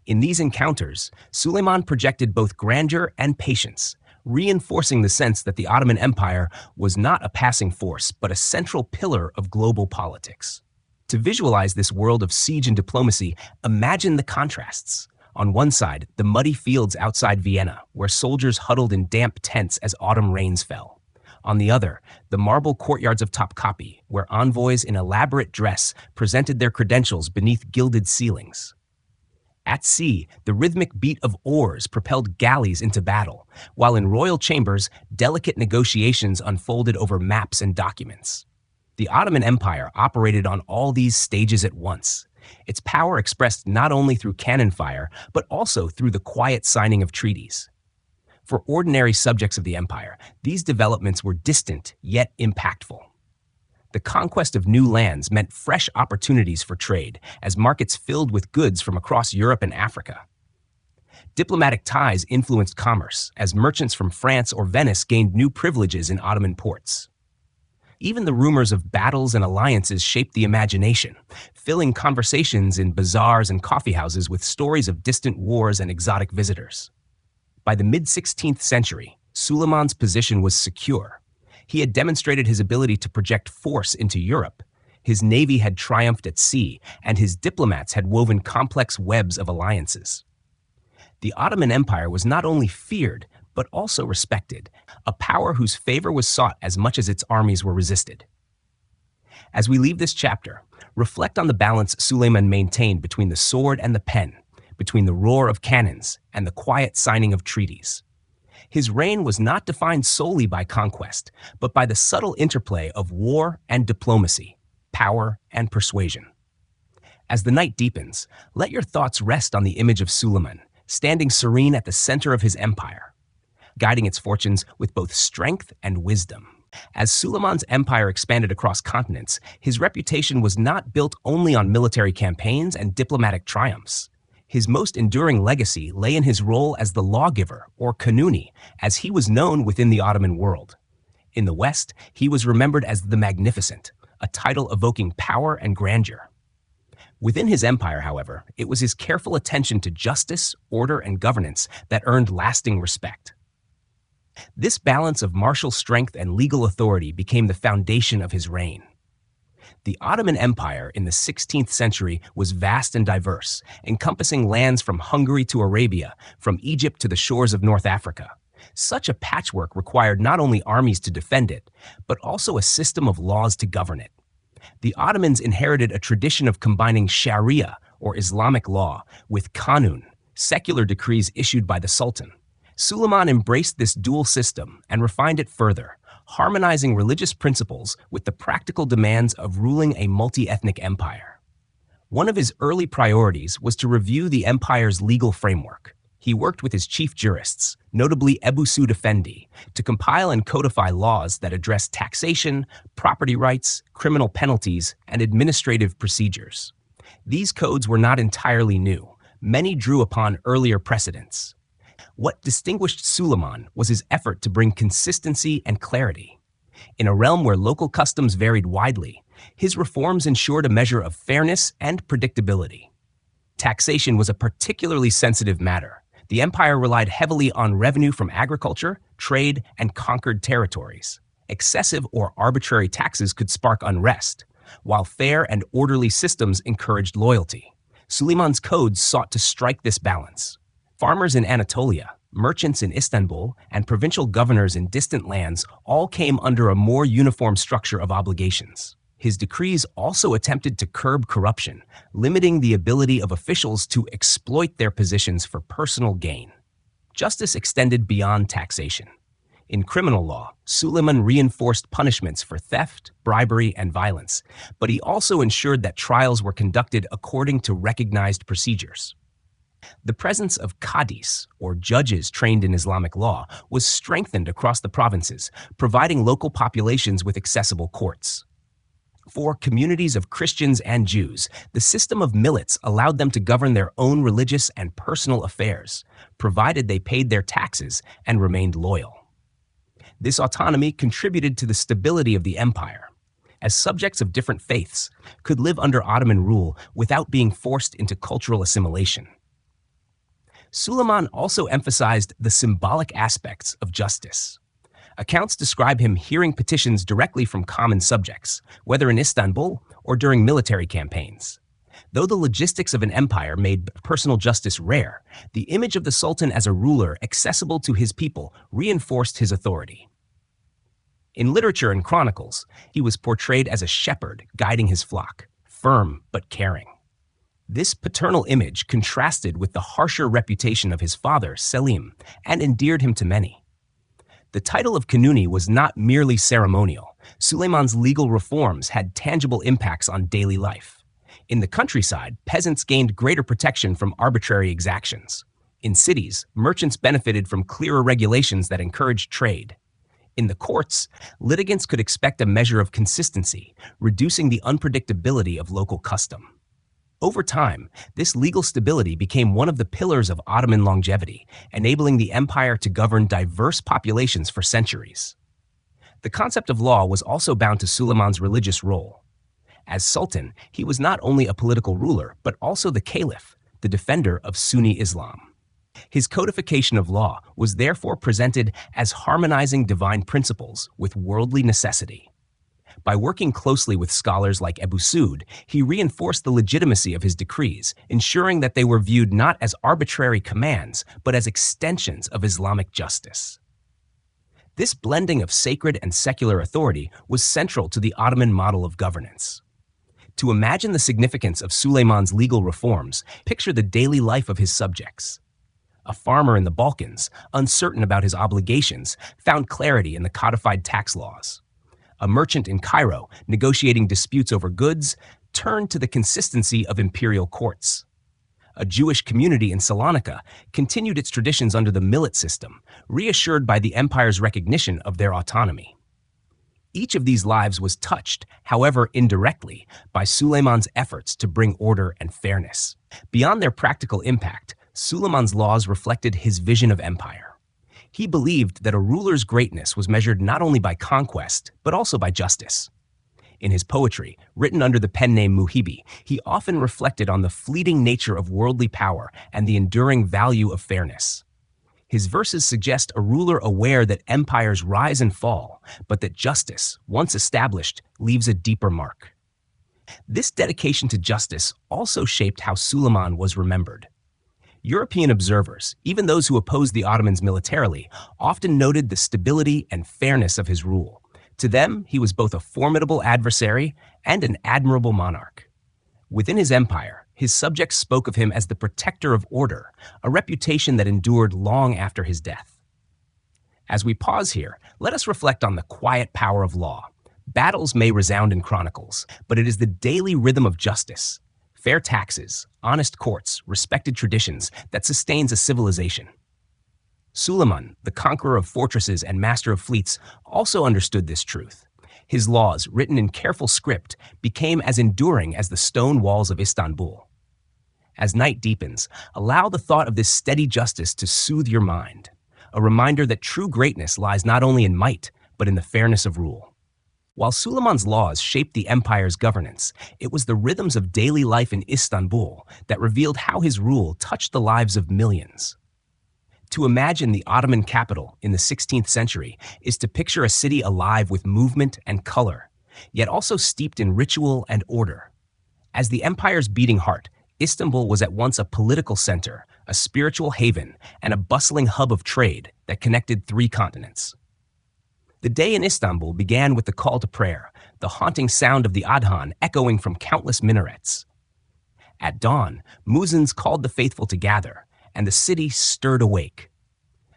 In these encounters, Suleiman projected both grandeur and patience, reinforcing the sense that the Ottoman Empire was not a passing force, but a central pillar of global politics. To visualize this world of siege and diplomacy, imagine the contrasts. On one side, the muddy fields outside Vienna, where soldiers huddled in damp tents as autumn rains fell. On the other, the marble courtyards of Topkapi, where envoys in elaborate dress presented their credentials beneath gilded ceilings. At sea, the rhythmic beat of oars propelled galleys into battle, while in royal chambers, delicate negotiations unfolded over maps and documents. The Ottoman Empire operated on all these stages at once, its power expressed not only through cannon fire, but also through the quiet signing of treaties. For ordinary subjects of the empire, these developments were distant yet impactful. The conquest of new lands meant fresh opportunities for trade, as markets filled with goods from across Europe and Africa. Diplomatic ties influenced commerce, as merchants from France or Venice gained new privileges in Ottoman ports. Even the rumors of battles and alliances shaped the imagination, filling conversations in bazaars and coffeehouses with stories of distant wars and exotic visitors. By the mid-16th century, Suleiman's position was secure. He had demonstrated his ability to project force into Europe. His navy had triumphed at sea, and his diplomats had woven complex webs of alliances. The Ottoman Empire was not only feared, but also respected, a power whose favor was sought as much as its armies were resisted. As we leave this chapter, reflect on the balance Suleiman maintained between the sword and the pen, between the roar of cannons and the quiet signing of treaties. His reign was not defined solely by conquest, but by the subtle interplay of war and diplomacy, power and persuasion. As the night deepens, let your thoughts rest on the image of Suleiman, standing serene at the center of his empire, guiding its fortunes with both strength and wisdom. As Suleiman's empire expanded across continents, his reputation was not built only on military campaigns and diplomatic triumphs. His most enduring legacy lay in his role as the lawgiver, or kanuni, as he was known within the Ottoman world. In the West, he was remembered as the Magnificent, a title evoking power and grandeur. Within his empire, however, it was his careful attention to justice, order, and governance that earned lasting respect. This balance of martial strength and legal authority became the foundation of his reign. The Ottoman Empire in the 16th century was vast and diverse, encompassing lands from Hungary to Arabia, from Egypt to the shores of North Africa. Such a patchwork required not only armies to defend it, but also a system of laws to govern it. The Ottomans inherited a tradition of combining Sharia, or Islamic law, with Kanun, secular decrees issued by the Sultan. Suleiman embraced this dual system and refined it further, harmonizing religious principles with the practical demands of ruling a multi-ethnic empire. One of his early priorities was to review the empire's legal framework. He worked with his chief jurists, notably Ebu Suud Effendi, to compile and codify laws that address taxation, property rights, criminal penalties, and administrative procedures. These codes were not entirely new. Many drew upon earlier precedents. What distinguished Suleiman was his effort to bring consistency and clarity. In a realm where local customs varied widely, his reforms ensured a measure of fairness and predictability. Taxation was a particularly sensitive matter. The empire relied heavily on revenue from agriculture, trade, and conquered territories. Excessive or arbitrary taxes could spark unrest, while fair and orderly systems encouraged loyalty. Suleiman's codes sought to strike this balance. Farmers in Anatolia, merchants in Istanbul, and provincial governors in distant lands all came under a more uniform structure of obligations. His decrees also attempted to curb corruption, limiting the ability of officials to exploit their positions for personal gain. Justice extended beyond taxation. In criminal law, Suleiman reinforced punishments for theft, bribery, and violence, but he also ensured that trials were conducted according to recognized procedures. The presence of qadis, or judges trained in Islamic law, was strengthened across the provinces, providing local populations with accessible courts. For communities of Christians and Jews, the system of millets allowed them to govern their own religious and personal affairs, provided they paid their taxes and remained loyal. This autonomy contributed to the stability of the empire, as subjects of different faiths could live under Ottoman rule without being forced into cultural assimilation. Suleiman also emphasized the symbolic aspects of justice. Accounts describe him hearing petitions directly from common subjects, whether in Istanbul or during military campaigns. Though the logistics of an empire made personal justice rare, the image of the Sultan as a ruler accessible to his people reinforced his authority. In literature and chronicles, he was portrayed as a shepherd guiding his flock, firm but caring. This paternal image contrasted with the harsher reputation of his father, Selim, and endeared him to many. The title of Kanuni was not merely ceremonial. Suleiman's legal reforms had tangible impacts on daily life. In the countryside, peasants gained greater protection from arbitrary exactions. In cities, merchants benefited from clearer regulations that encouraged trade. In the courts, litigants could expect a measure of consistency, reducing the unpredictability of local custom. Over time, this legal stability became one of the pillars of Ottoman longevity, enabling the empire to govern diverse populations for centuries. The concept of law was also bound to Suleiman's religious role. As Sultan, he was not only a political ruler, but also the caliph, the defender of Sunni Islam. His codification of law was therefore presented as harmonizing divine principles with worldly necessity. By working closely with scholars like Ebu Suud, he reinforced the legitimacy of his decrees, ensuring that they were viewed not as arbitrary commands, but as extensions of Islamic justice. This blending of sacred and secular authority was central to the Ottoman model of governance. To imagine the significance of Suleiman's legal reforms, picture the daily life of his subjects. A farmer in the Balkans, uncertain about his obligations, found clarity in the codified tax laws. A merchant in Cairo, negotiating disputes over goods, turned to the consistency of imperial courts. A Jewish community in Salonika continued its traditions under the millet system, reassured by the empire's recognition of their autonomy. Each of these lives was touched, however indirectly, by Suleiman's efforts to bring order and fairness. Beyond their practical impact, Suleiman's laws reflected his vision of empire. He believed that a ruler's greatness was measured not only by conquest, but also by justice. In his poetry, written under the pen name Muhibi, he often reflected on the fleeting nature of worldly power and the enduring value of fairness. His verses suggest a ruler aware that empires rise and fall, but that justice, once established, leaves a deeper mark. This dedication to justice also shaped how Suleiman was remembered. European observers, even those who opposed the Ottomans militarily, often noted the stability and fairness of his rule. To them, he was both a formidable adversary and an admirable monarch. Within his empire, his subjects spoke of him as the protector of order, a reputation that endured long after his death. As we pause here, let us reflect on the quiet power of law. Battles may resound in chronicles, but it is the daily rhythm of justice, fair taxes, honest courts, respected traditions that sustains a civilization. Suleiman, the conqueror of fortresses and master of fleets, also understood this truth. His laws, written in careful script, became as enduring as the stone walls of Istanbul. As night deepens, allow the thought of this steady justice to soothe your mind, a reminder that true greatness lies not only in might, but in the fairness of rule. While Suleiman's laws shaped the empire's governance, it was the rhythms of daily life in Istanbul that revealed how his rule touched the lives of millions. To imagine the Ottoman capital in the 16th century is to picture a city alive with movement and color, yet also steeped in ritual and order. As the empire's beating heart, Istanbul was at once a political center, a spiritual haven, and a bustling hub of trade that connected 3 continents. The day in Istanbul began with the call to prayer, the haunting sound of the adhan echoing from countless minarets. At dawn, muezzins called the faithful to gather, and the city stirred awake.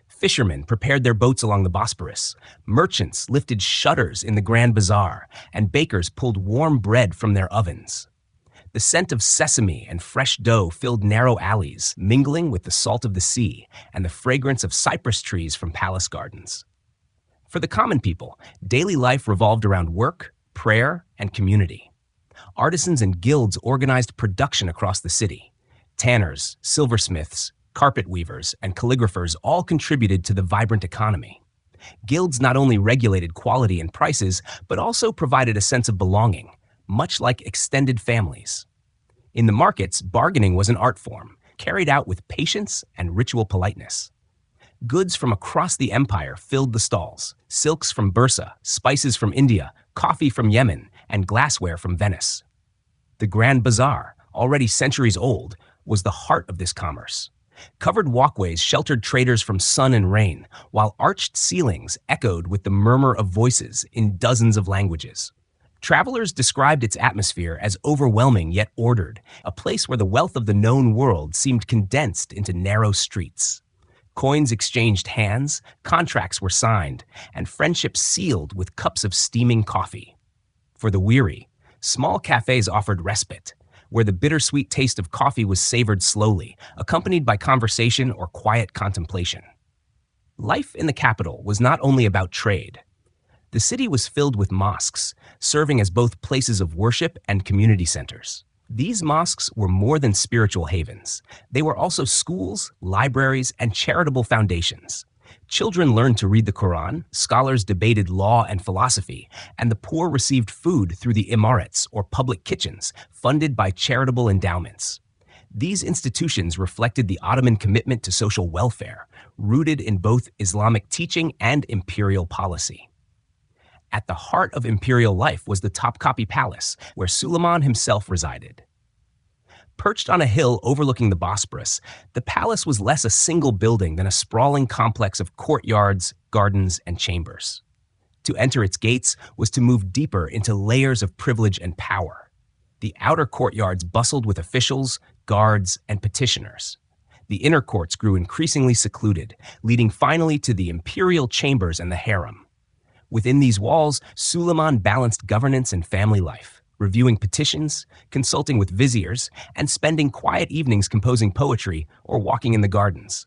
Fishermen prepared their boats along the Bosporus, merchants lifted shutters in the Grand Bazaar, and bakers pulled warm bread from their ovens. The scent of sesame and fresh dough filled narrow alleys, mingling with the salt of the sea and the fragrance of cypress trees from palace gardens. For the common people, daily life revolved around work, prayer, and community. Artisans and guilds organized production across the city. Tanners, silversmiths, carpet weavers, and calligraphers all contributed to the vibrant economy. Guilds not only regulated quality and prices, but also provided a sense of belonging, much like extended families. In the markets, bargaining was an art form, carried out with patience and ritual politeness. Goods from across the empire filled the stalls: silks from Bursa, spices from India, coffee from Yemen, and glassware from Venice. The Grand Bazaar, already centuries old, was the heart of this commerce. Covered walkways sheltered traders from sun and rain, while arched ceilings echoed with the murmur of voices in dozens of languages. Travelers described its atmosphere as overwhelming yet ordered, a place where the wealth of the known world seemed condensed into narrow streets. Coins exchanged hands, contracts were signed, and friendships sealed with cups of steaming coffee. For the weary, small cafes offered respite, where the bittersweet taste of coffee was savored slowly, accompanied by conversation or quiet contemplation. Life in the capital was not only about trade. The city was filled with mosques, serving as both places of worship and community centers. These mosques were more than spiritual havens. They were also schools, libraries, and charitable foundations. Children learned to read the Quran, scholars debated law and philosophy, and the poor received food through the imarets, or public kitchens, funded by charitable endowments. These institutions reflected the Ottoman commitment to social welfare, rooted in both Islamic teaching and imperial policy. At the heart of imperial life was the Topkapi Palace, where Suleiman himself resided. Perched on a hill overlooking the Bosporus, the palace was less a single building than a sprawling complex of courtyards, gardens, and chambers. To enter its gates was to move deeper into layers of privilege and power. The outer courtyards bustled with officials, guards, and petitioners. The inner courts grew increasingly secluded, leading finally to the imperial chambers and the harem. Within these walls, Suleiman balanced governance and family life, reviewing petitions, consulting with viziers, and spending quiet evenings composing poetry or walking in the gardens.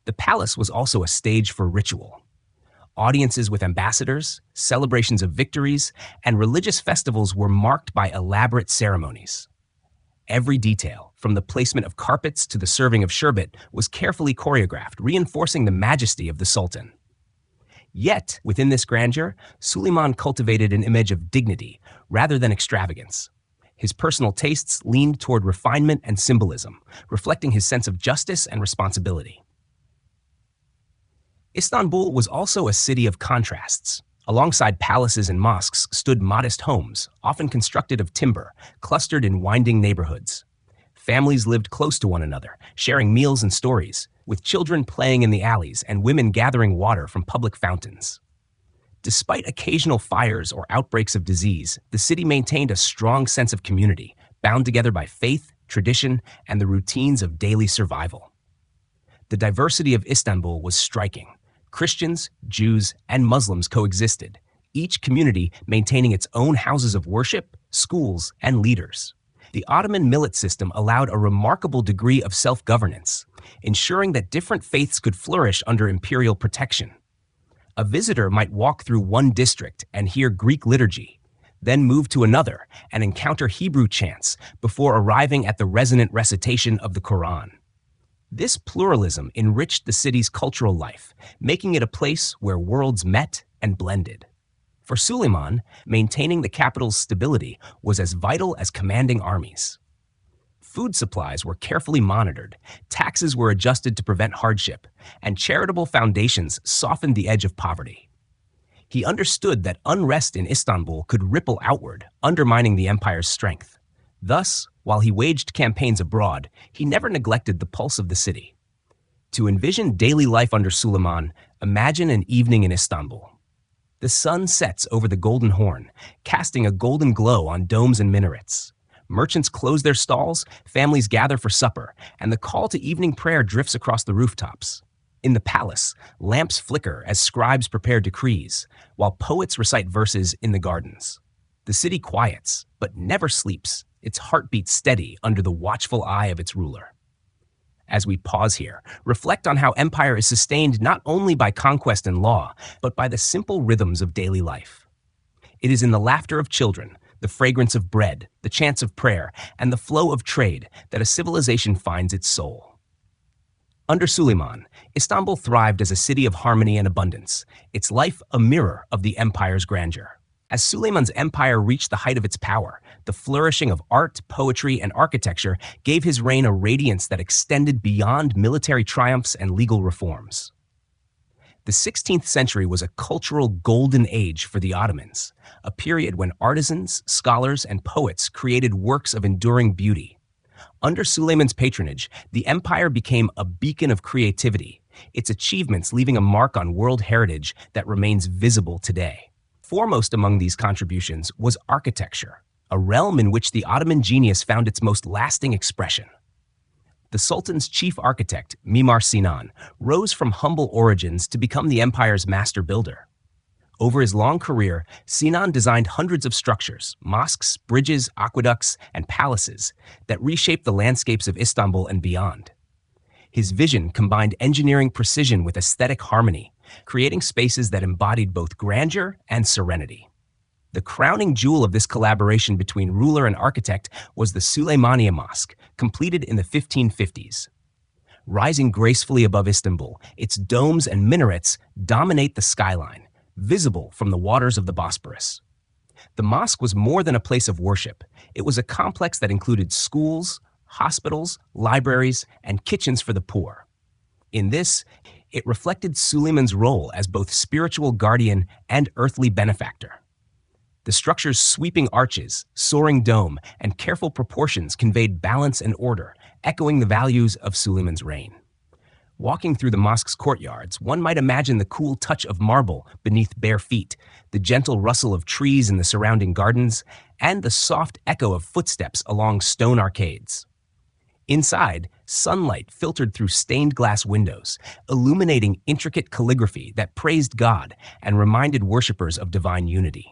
The palace was also a stage for ritual. Audiences with ambassadors, celebrations of victories, and religious festivals were marked by elaborate ceremonies. Every detail, from the placement of carpets to the serving of sherbet, was carefully choreographed, reinforcing the majesty of the Sultan. Yet, within this grandeur, Suleiman cultivated an image of dignity rather than extravagance. His personal tastes leaned toward refinement and symbolism, reflecting his sense of justice and responsibility. Istanbul was also a city of contrasts. Alongside palaces and mosques stood modest homes, often constructed of timber, clustered in winding neighborhoods. Families lived close to one another, sharing meals and stories, with children playing in the alleys and women gathering water from public fountains. Despite occasional fires or outbreaks of disease, the city maintained a strong sense of community, bound together by faith, tradition, and the routines of daily survival. The diversity of Istanbul was striking. Christians, Jews, and Muslims coexisted, each community maintaining its own houses of worship, schools, and leaders. The Ottoman millet system allowed a remarkable degree of self-governance, ensuring that different faiths could flourish under imperial protection. A visitor might walk through one district and hear Greek liturgy, then move to another and encounter Hebrew chants before arriving at the resonant recitation of the Quran. This pluralism enriched the city's cultural life, making it a place where worlds met and blended. For Suleiman, maintaining the capital's stability was as vital as commanding armies. Food supplies were carefully monitored, taxes were adjusted to prevent hardship, and charitable foundations softened the edge of poverty. He understood that unrest in Istanbul could ripple outward, undermining the empire's strength. Thus, while he waged campaigns abroad, he never neglected the pulse of the city. To envision daily life under Suleiman, imagine an evening in Istanbul. The sun sets over the Golden Horn, casting a golden glow on domes and minarets. Merchants close their stalls, families gather for supper, and the call to evening prayer drifts across the rooftops. In the palace, lamps flicker as scribes prepare decrees, while poets recite verses in the gardens. The city quiets, but never sleeps, its heartbeat steady under the watchful eye of its ruler. As we pause here, reflect on how empire is sustained not only by conquest and law, but by the simple rhythms of daily life. It is in the laughter of children, the fragrance of bread, the chants of prayer, and the flow of trade that a civilization finds its soul. Under Suleiman, Istanbul thrived as a city of harmony and abundance, its life a mirror of the empire's grandeur. As Suleiman's empire reached the height of its power, the flourishing of art, poetry, and architecture gave his reign a radiance that extended beyond military triumphs and legal reforms. The 16th century was a cultural golden age for the Ottomans, a period when artisans, scholars, and poets created works of enduring beauty. Under Suleiman's patronage, the empire became a beacon of creativity, its achievements leaving a mark on world heritage that remains visible today. Foremost among these contributions was architecture, a realm in which the Ottoman genius found its most lasting expression. The Sultan's chief architect, Mimar Sinan, rose from humble origins to become the empire's master builder. Over his long career, Sinan designed hundreds of structures, mosques, bridges, aqueducts, and palaces that reshaped the landscapes of Istanbul and beyond. His vision combined engineering precision with aesthetic harmony, creating spaces that embodied both grandeur and serenity. The crowning jewel of this collaboration between ruler and architect was the Süleymaniye Mosque, completed in the 1550s. Rising gracefully above Istanbul, its domes and minarets dominate the skyline, visible from the waters of the Bosporus. The mosque was more than a place of worship. It was a complex that included schools, hospitals, libraries, and kitchens for the poor. In this, it reflected Suleiman's role as both spiritual guardian and earthly benefactor. The structure's sweeping arches, soaring dome, and careful proportions conveyed balance and order, echoing the values of Suleiman's reign. Walking through the mosque's courtyards, one might imagine the cool touch of marble beneath bare feet, the gentle rustle of trees in the surrounding gardens, and the soft echo of footsteps along stone arcades. Inside, sunlight filtered through stained glass windows, illuminating intricate calligraphy that praised God and reminded worshippers of divine unity.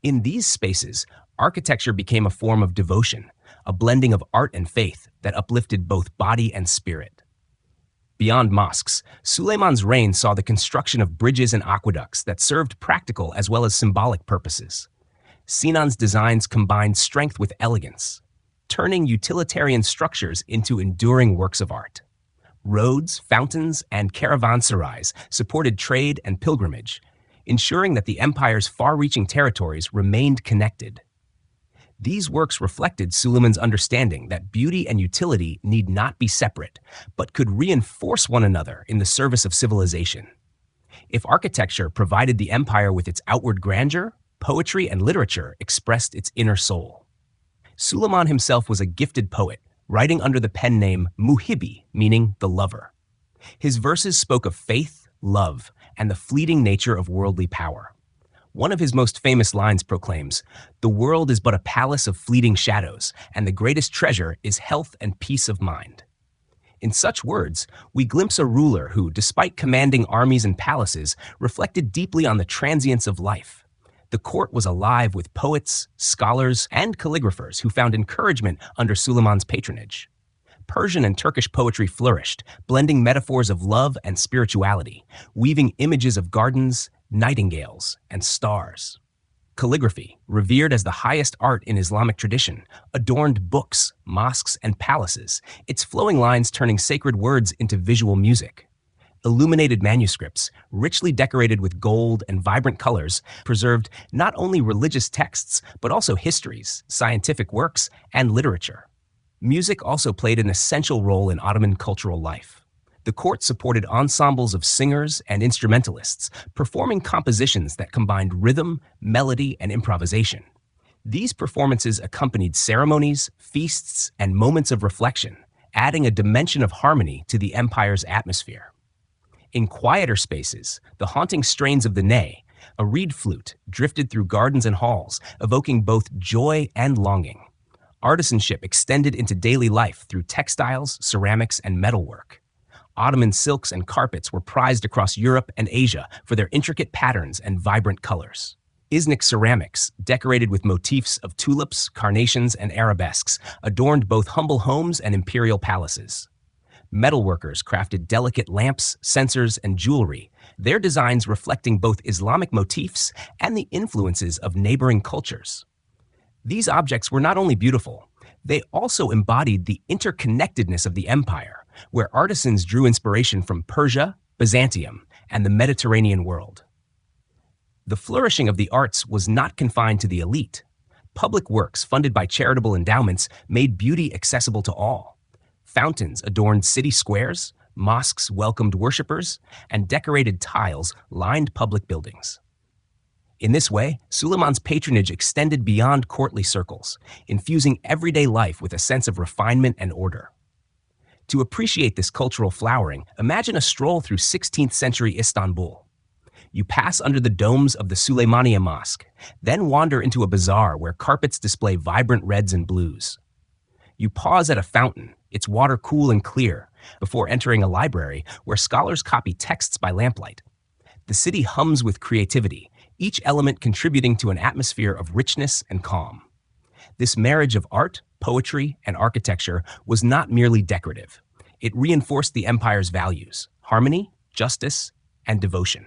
In these spaces, architecture became a form of devotion, a blending of art and faith that uplifted both body and spirit. Beyond mosques, Suleiman's reign saw the construction of bridges and aqueducts that served practical as well as symbolic purposes. Sinan's designs combined strength with elegance, turning utilitarian structures into enduring works of art. Roads, fountains, and caravanserais supported trade and pilgrimage, ensuring that the empire's far-reaching territories remained connected. These works reflected Suleiman's understanding that beauty and utility need not be separate, but could reinforce one another in the service of civilization. If architecture provided the empire with its outward grandeur, poetry and literature expressed its inner soul. Suleiman himself was a gifted poet, writing under the pen name Muhibbi, meaning the lover. His verses spoke of faith, love, and the fleeting nature of worldly power. One of his most famous lines proclaims, "The world is but a palace of fleeting shadows, and the greatest treasure is health and peace of mind." In such words, we glimpse a ruler who, despite commanding armies and palaces, reflected deeply on the transience of life. The court was alive with poets, scholars, and calligraphers who found encouragement under Suleiman's patronage. Persian and Turkish poetry flourished, blending metaphors of love and spirituality, weaving images of gardens, nightingales, and stars. Calligraphy, revered as the highest art in Islamic tradition, adorned books, mosques, and palaces, its flowing lines turning sacred words into visual music. Illuminated manuscripts, richly decorated with gold and vibrant colors, preserved not only religious texts, but also histories, scientific works, and literature. Music also played an essential role in Ottoman cultural life. The court supported ensembles of singers and instrumentalists, performing compositions that combined rhythm, melody, and improvisation. These performances accompanied ceremonies, feasts, and moments of reflection, adding a dimension of harmony to the empire's atmosphere. In quieter spaces, the haunting strains of the ney, a reed flute, drifted through gardens and halls, evoking both joy and longing. Artisanship extended into daily life through textiles, ceramics, and metalwork. Ottoman silks and carpets were prized across Europe and Asia for their intricate patterns and vibrant colors. Iznik ceramics, decorated with motifs of tulips, carnations, and arabesques, adorned both humble homes and imperial palaces. Metalworkers crafted delicate lamps, censers, and jewelry, their designs reflecting both Islamic motifs and the influences of neighboring cultures. These objects were not only beautiful, they also embodied the interconnectedness of the empire, where artisans drew inspiration from Persia, Byzantium, and the Mediterranean world. The flourishing of the arts was not confined to the elite. Public works funded by charitable endowments made beauty accessible to all. Fountains adorned city squares, mosques welcomed worshippers, and decorated tiles lined public buildings. In this way, Suleiman's patronage extended beyond courtly circles, infusing everyday life with a sense of refinement and order. To appreciate this cultural flowering, imagine a stroll through 16th century Istanbul. You pass under the domes of the Süleymaniye Mosque, then wander into a bazaar where carpets display vibrant reds and blues. You pause at a fountain, its water cool and clear, before entering a library where scholars copy texts by lamplight. The city hums with creativity, each element contributing to an atmosphere of richness and calm. This marriage of art, poetry, and architecture was not merely decorative. It reinforced the empire's values: harmony, justice, and devotion.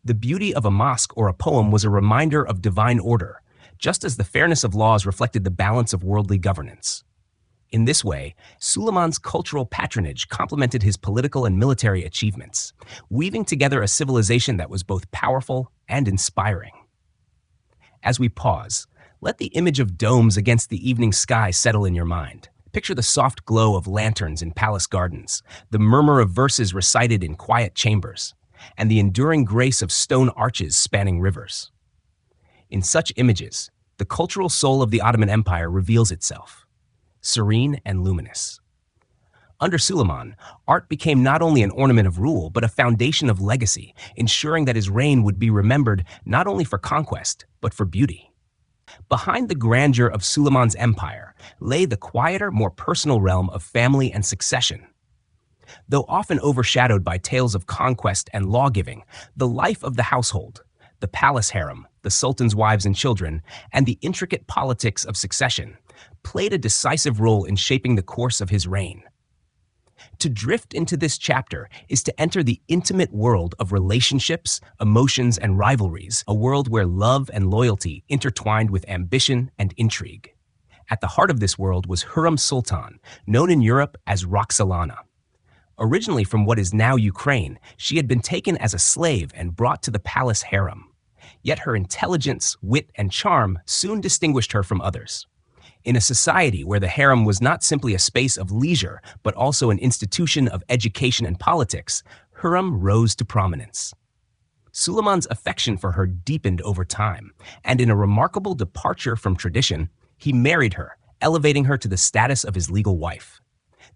The beauty of a mosque or a poem was a reminder of divine order, just as the fairness of laws reflected the balance of worldly governance. In this way, Suleiman's cultural patronage complemented his political and military achievements, weaving together a civilization that was both powerful and inspiring. As we pause, let the image of domes against the evening sky settle in your mind. Picture the soft glow of lanterns in palace gardens, the murmur of verses recited in quiet chambers, and the enduring grace of stone arches spanning rivers. In such images, the cultural soul of the Ottoman Empire reveals itself, serene and luminous. Under Suleiman, art became not only an ornament of rule, but a foundation of legacy, ensuring that his reign would be remembered not only for conquest, but for beauty. Behind the grandeur of Suleiman's empire lay the quieter, more personal realm of family and succession. Though often overshadowed by tales of conquest and law-giving, the life of the household, the palace harem, the sultan's wives and children, and the intricate politics of succession played a decisive role in shaping the course of his reign. To drift into this chapter is to enter the intimate world of relationships, emotions, and rivalries, a world where love and loyalty intertwined with ambition and intrigue. At the heart of this world was Hürrem Sultan, known in Europe as Roxolana. Originally from what is now Ukraine, she had been taken as a slave and brought to the palace harem. Yet her intelligence, wit, and charm soon distinguished her from others. In a society where the harem was not simply a space of leisure, but also an institution of education and politics, Hürrem rose to prominence. Suleiman's affection for her deepened over time, and in a remarkable departure from tradition, he married her, elevating her to the status of his legal wife.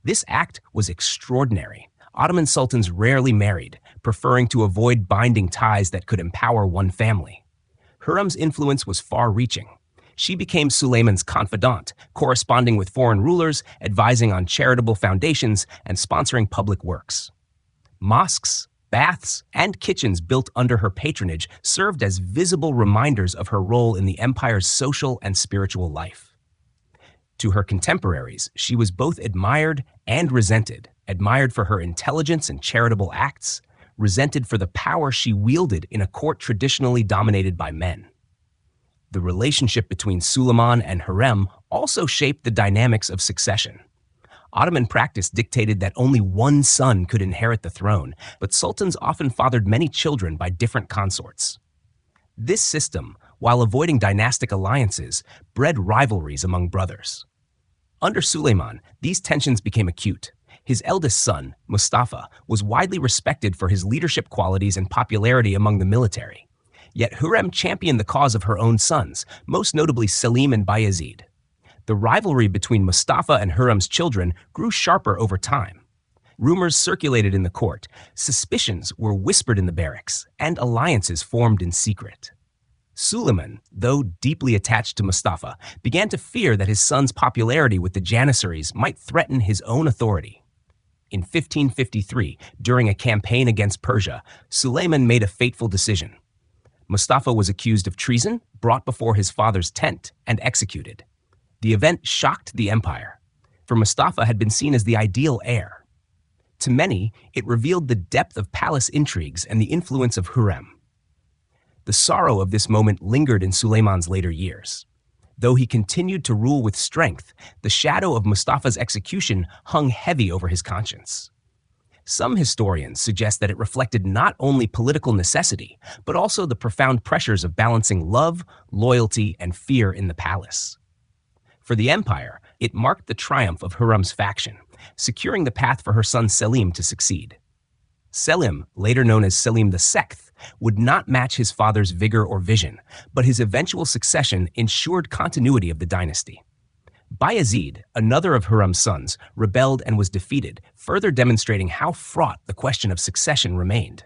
This act was extraordinary. Ottoman sultans rarely married, preferring to avoid binding ties that could empower one family. Hürrem's influence was far-reaching. She became Suleiman's confidant, corresponding with foreign rulers, advising on charitable foundations, and sponsoring public works. Mosques, Baths and kitchens built under her patronage served as visible reminders of her role in the empire's social and spiritual life. To her contemporaries, she was both admired and resented, admired for her intelligence and charitable acts, resented for the power she wielded in a court traditionally dominated by men. The relationship between Suleiman and harem also shaped the dynamics of succession. Ottoman practice dictated that only one son could inherit the throne, but sultans often fathered many children by different consorts. This system, while avoiding dynastic alliances, bred rivalries among brothers. Under Suleiman, these tensions became acute. His eldest son, Mustafa, was widely respected for his leadership qualities and popularity among the military. Yet Hürrem championed the cause of her own sons, most notably Selim and Bayezid. The rivalry between Mustafa and Hürrem's children grew sharper over time. Rumors circulated in the court, suspicions were whispered in the barracks, and alliances formed in secret. Suleiman, though deeply attached to Mustafa, began to fear that his son's popularity with the Janissaries might threaten his own authority. In 1553, during a campaign against Persia, Suleiman made a fateful decision. Mustafa was accused of treason, brought before his father's tent, and executed. The event shocked the empire, for Mustafa had been seen as the ideal heir. To many, it revealed the depth of palace intrigues and the influence of Hürrem. The sorrow of this moment lingered in Suleiman's later years. Though he continued to rule with strength, the shadow of Mustafa's execution hung heavy over his conscience. Some historians suggest that it reflected not only political necessity, but also the profound pressures of balancing love, loyalty, and fear in the palace. For the empire, it marked the triumph of Hürrem's faction, securing the path for her son Selim to succeed. Selim, later known as Selim II, would not match his father's vigor or vision, but his eventual succession ensured continuity of the dynasty. Bayezid, another of Hürrem's sons, rebelled and was defeated, further demonstrating how fraught the question of succession remained.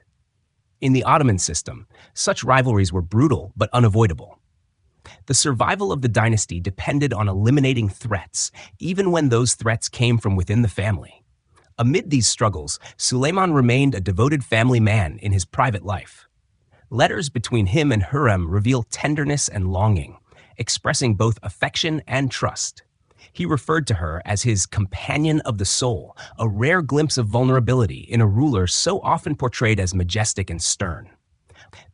In the Ottoman system, such rivalries were brutal but unavoidable. The survival of the dynasty depended on eliminating threats, even when those threats came from within the family. Amid these struggles, Suleiman remained a devoted family man in his private life. Letters between him and Hürrem reveal tenderness and longing, expressing both affection and trust. He referred to her as his companion of the soul, a rare glimpse of vulnerability in a ruler so often portrayed as majestic and stern.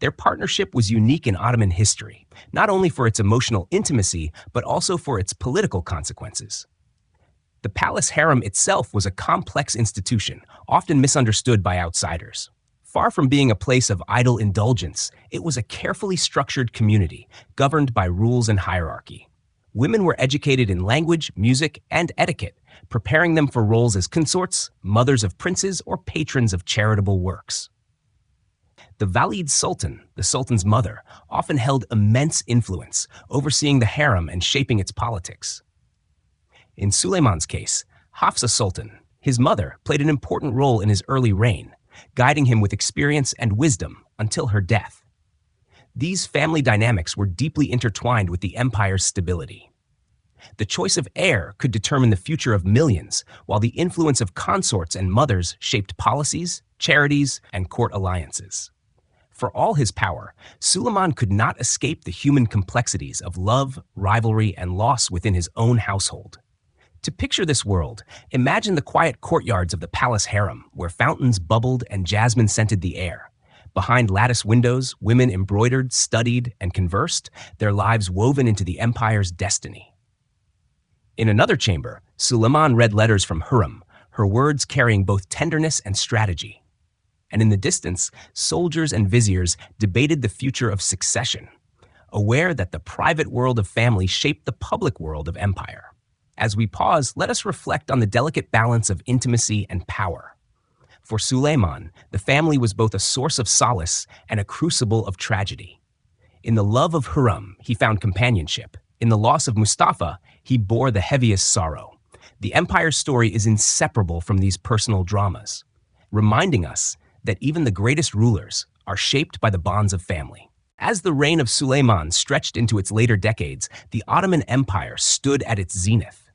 Their partnership was unique in Ottoman history, not only for its emotional intimacy, but also for its political consequences. The palace harem itself was a complex institution, often misunderstood by outsiders. Far from being a place of idle indulgence, it was a carefully structured community, governed by rules and hierarchy. Women were educated in language, music, and etiquette, preparing them for roles as consorts, mothers of princes, or patrons of charitable works. The Valid Sultan, the Sultan's mother, often held immense influence, overseeing the harem and shaping its politics. In Suleiman's case, Hafsa Sultan, his mother, played an important role in his early reign, guiding him with experience and wisdom until her death. These family dynamics were deeply intertwined with the empire's stability. The choice of heir could determine the future of millions, while the influence of consorts and mothers shaped policies, charities, and court alliances. For all his power, Suleiman could not escape the human complexities of love, rivalry, and loss within his own household. To picture this world, imagine the quiet courtyards of the palace harem, where fountains bubbled and jasmine scented the air. Behind lattice windows, women embroidered, studied, and conversed, their lives woven into the empire's destiny. In another chamber, Suleiman read letters from Hürrem, her words carrying both tenderness and strategy. And in the distance, soldiers and viziers debated the future of succession, aware that the private world of family shaped the public world of empire. As we pause, let us reflect on the delicate balance of intimacy and power. For Suleiman, the family was both a source of solace and a crucible of tragedy. In the love of Hürrem, he found companionship. In the loss of Mustafa, he bore the heaviest sorrow. The empire's story is inseparable from these personal dramas, reminding us that even the greatest rulers are shaped by the bonds of family. As the reign of Suleiman stretched into its later decades, the Ottoman Empire stood at its zenith.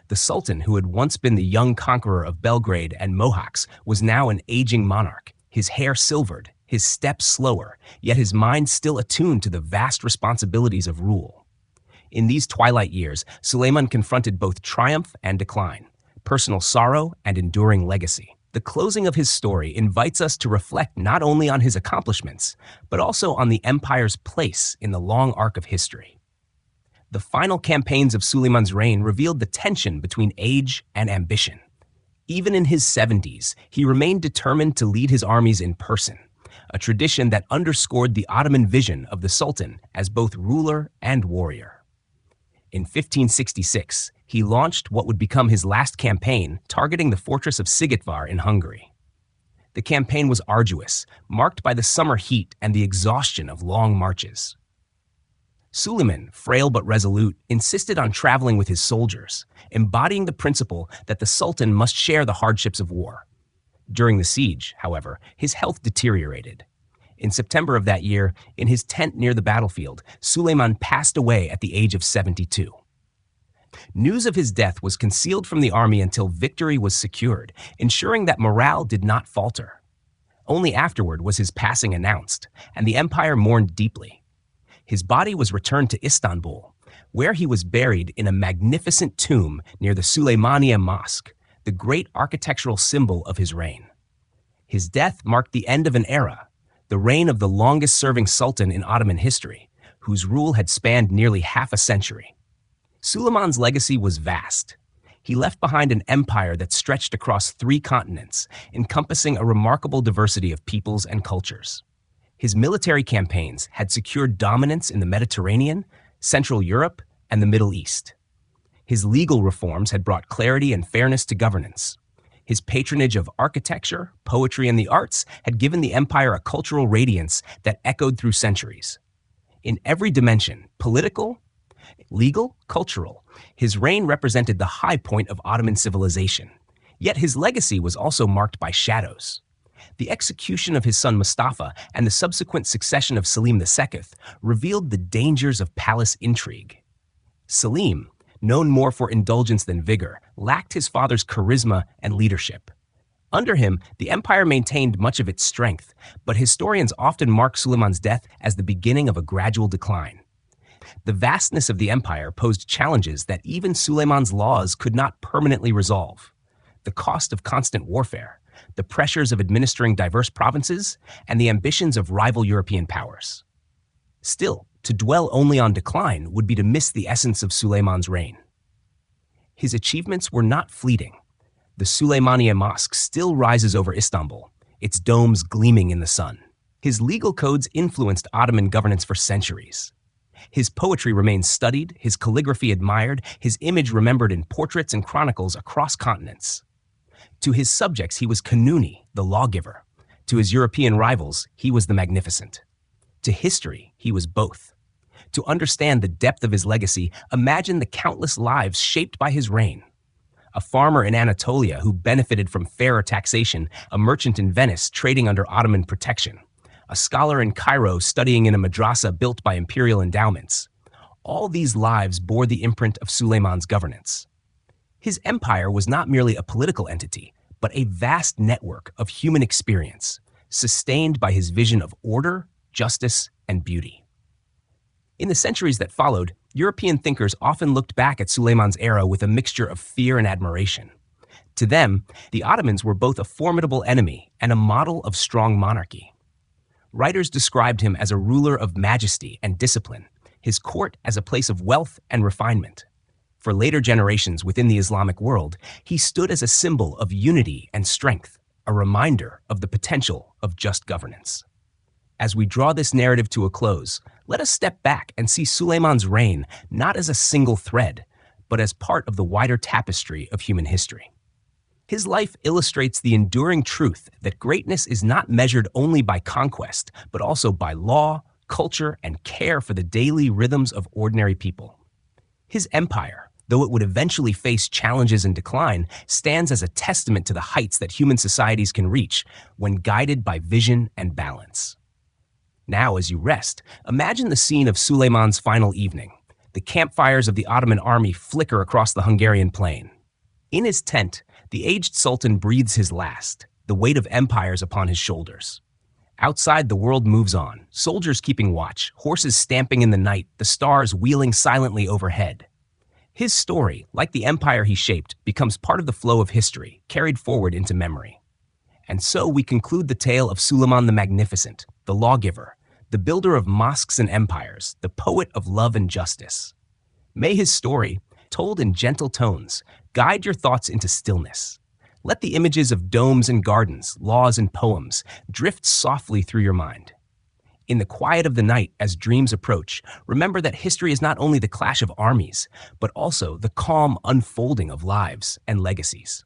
The Sultan, who had once been the young conqueror of Belgrade and Mohacs, was now an aging monarch, his hair silvered, his steps slower, yet his mind still attuned to the vast responsibilities of rule. In these twilight years, Suleiman confronted both triumph and decline, personal sorrow and enduring legacy. The closing of his story invites us to reflect not only on his accomplishments, but also on the empire's place in the long arc of history. The final campaigns of Suleiman's reign revealed the tension between age and ambition. Even in his 70s, he remained determined to lead his armies in person, a tradition that underscored the Ottoman vision of the Sultan as both ruler and warrior. In 1566, he launched what would become his last campaign, targeting the fortress of Sigetvar in Hungary. The campaign was arduous, marked by the summer heat and the exhaustion of long marches. Suleiman, frail but resolute, insisted on traveling with his soldiers, embodying the principle that the Sultan must share the hardships of war. During the siege, however, his health deteriorated. In September of that year, in his tent near the battlefield, Suleiman passed away at the age of 72. News of his death was concealed from the army until victory was secured, ensuring that morale did not falter. Only afterward was his passing announced, and the empire mourned deeply. His body was returned to Istanbul, where he was buried in a magnificent tomb near the Süleymaniye Mosque, the great architectural symbol of his reign. His death marked the end of an era, the reign of the longest-serving sultan in Ottoman history, whose rule had spanned nearly half a century. Suleiman's legacy was vast. He left behind an empire that stretched across 3 continents, encompassing a remarkable diversity of peoples and cultures. His military campaigns had secured dominance in the Mediterranean, Central Europe, and the Middle East. His legal reforms had brought clarity and fairness to governance. His patronage of architecture, poetry, and the arts had given the empire a cultural radiance that echoed through centuries. In every dimension, political, legal, cultural, his reign represented the high point of Ottoman civilization. Yet his legacy was also marked by shadows. The execution of his son Mustafa and the subsequent succession of Selim II revealed the dangers of palace intrigue. Selim, known more for indulgence than vigor, lacked his father's charisma and leadership. Under him, the empire maintained much of its strength, but historians often mark Suleiman's death as the beginning of a gradual decline. The vastness of the empire posed challenges that even Suleiman's laws could not permanently resolve. The cost of constant warfare, the pressures of administering diverse provinces, and the ambitions of rival European powers. Still, to dwell only on decline would be to miss the essence of Suleiman's reign. His achievements were not fleeting. The Süleymaniye Mosque still rises over Istanbul, its domes gleaming in the sun. His legal codes influenced Ottoman governance for centuries. His poetry remains studied, his calligraphy admired, his image remembered in portraits and chronicles across continents. To his subjects, he was Kanuni, the Lawgiver. To his European rivals, he was the Magnificent. To history, he was both. To understand the depth of his legacy, imagine the countless lives shaped by his reign. A farmer in Anatolia who benefited from fairer taxation, a merchant in Venice trading under Ottoman protection, a scholar in Cairo studying in a madrasa built by imperial endowments. All these lives bore the imprint of Suleiman's governance. His empire was not merely a political entity, but a vast network of human experience, sustained by his vision of order, justice, and beauty. In the centuries that followed, European thinkers often looked back at Suleiman's era with a mixture of fear and admiration. To them, the Ottomans were both a formidable enemy and a model of strong monarchy. Writers described him as a ruler of majesty and discipline, his court as a place of wealth and refinement. For later generations within the Islamic world, he stood as a symbol of unity and strength, a reminder of the potential of just governance. As we draw this narrative to a close, let us step back and see Suleiman's reign not as a single thread, but as part of the wider tapestry of human history. His life illustrates the enduring truth that greatness is not measured only by conquest, but also by law, culture, and care for the daily rhythms of ordinary people. His empire, though it would eventually face challenges and decline, stands as a testament to the heights that human societies can reach when guided by vision and balance. Now, as you rest, imagine the scene of Suleiman's final evening. The campfires of the Ottoman army flicker across the Hungarian plain. In his tent, the aged sultan breathes his last. the weight of empires upon his shoulders. Outside, the world moves on, soldiers keeping watch, horses stamping in the night, the stars wheeling silently overhead. His story, like the empire he shaped, becomes part of the flow of history, carried forward into memory. And so we conclude the tale of Suleiman the Magnificent, the lawgiver, the builder of mosques and empires, the poet of love and justice. May his story, told in gentle tones, guide your thoughts into stillness. Let the images of domes and gardens, laws and poems drift softly through your mind. In the quiet of the night, as dreams approach, remember that history is not only the clash of armies, but also the calm unfolding of lives and legacies.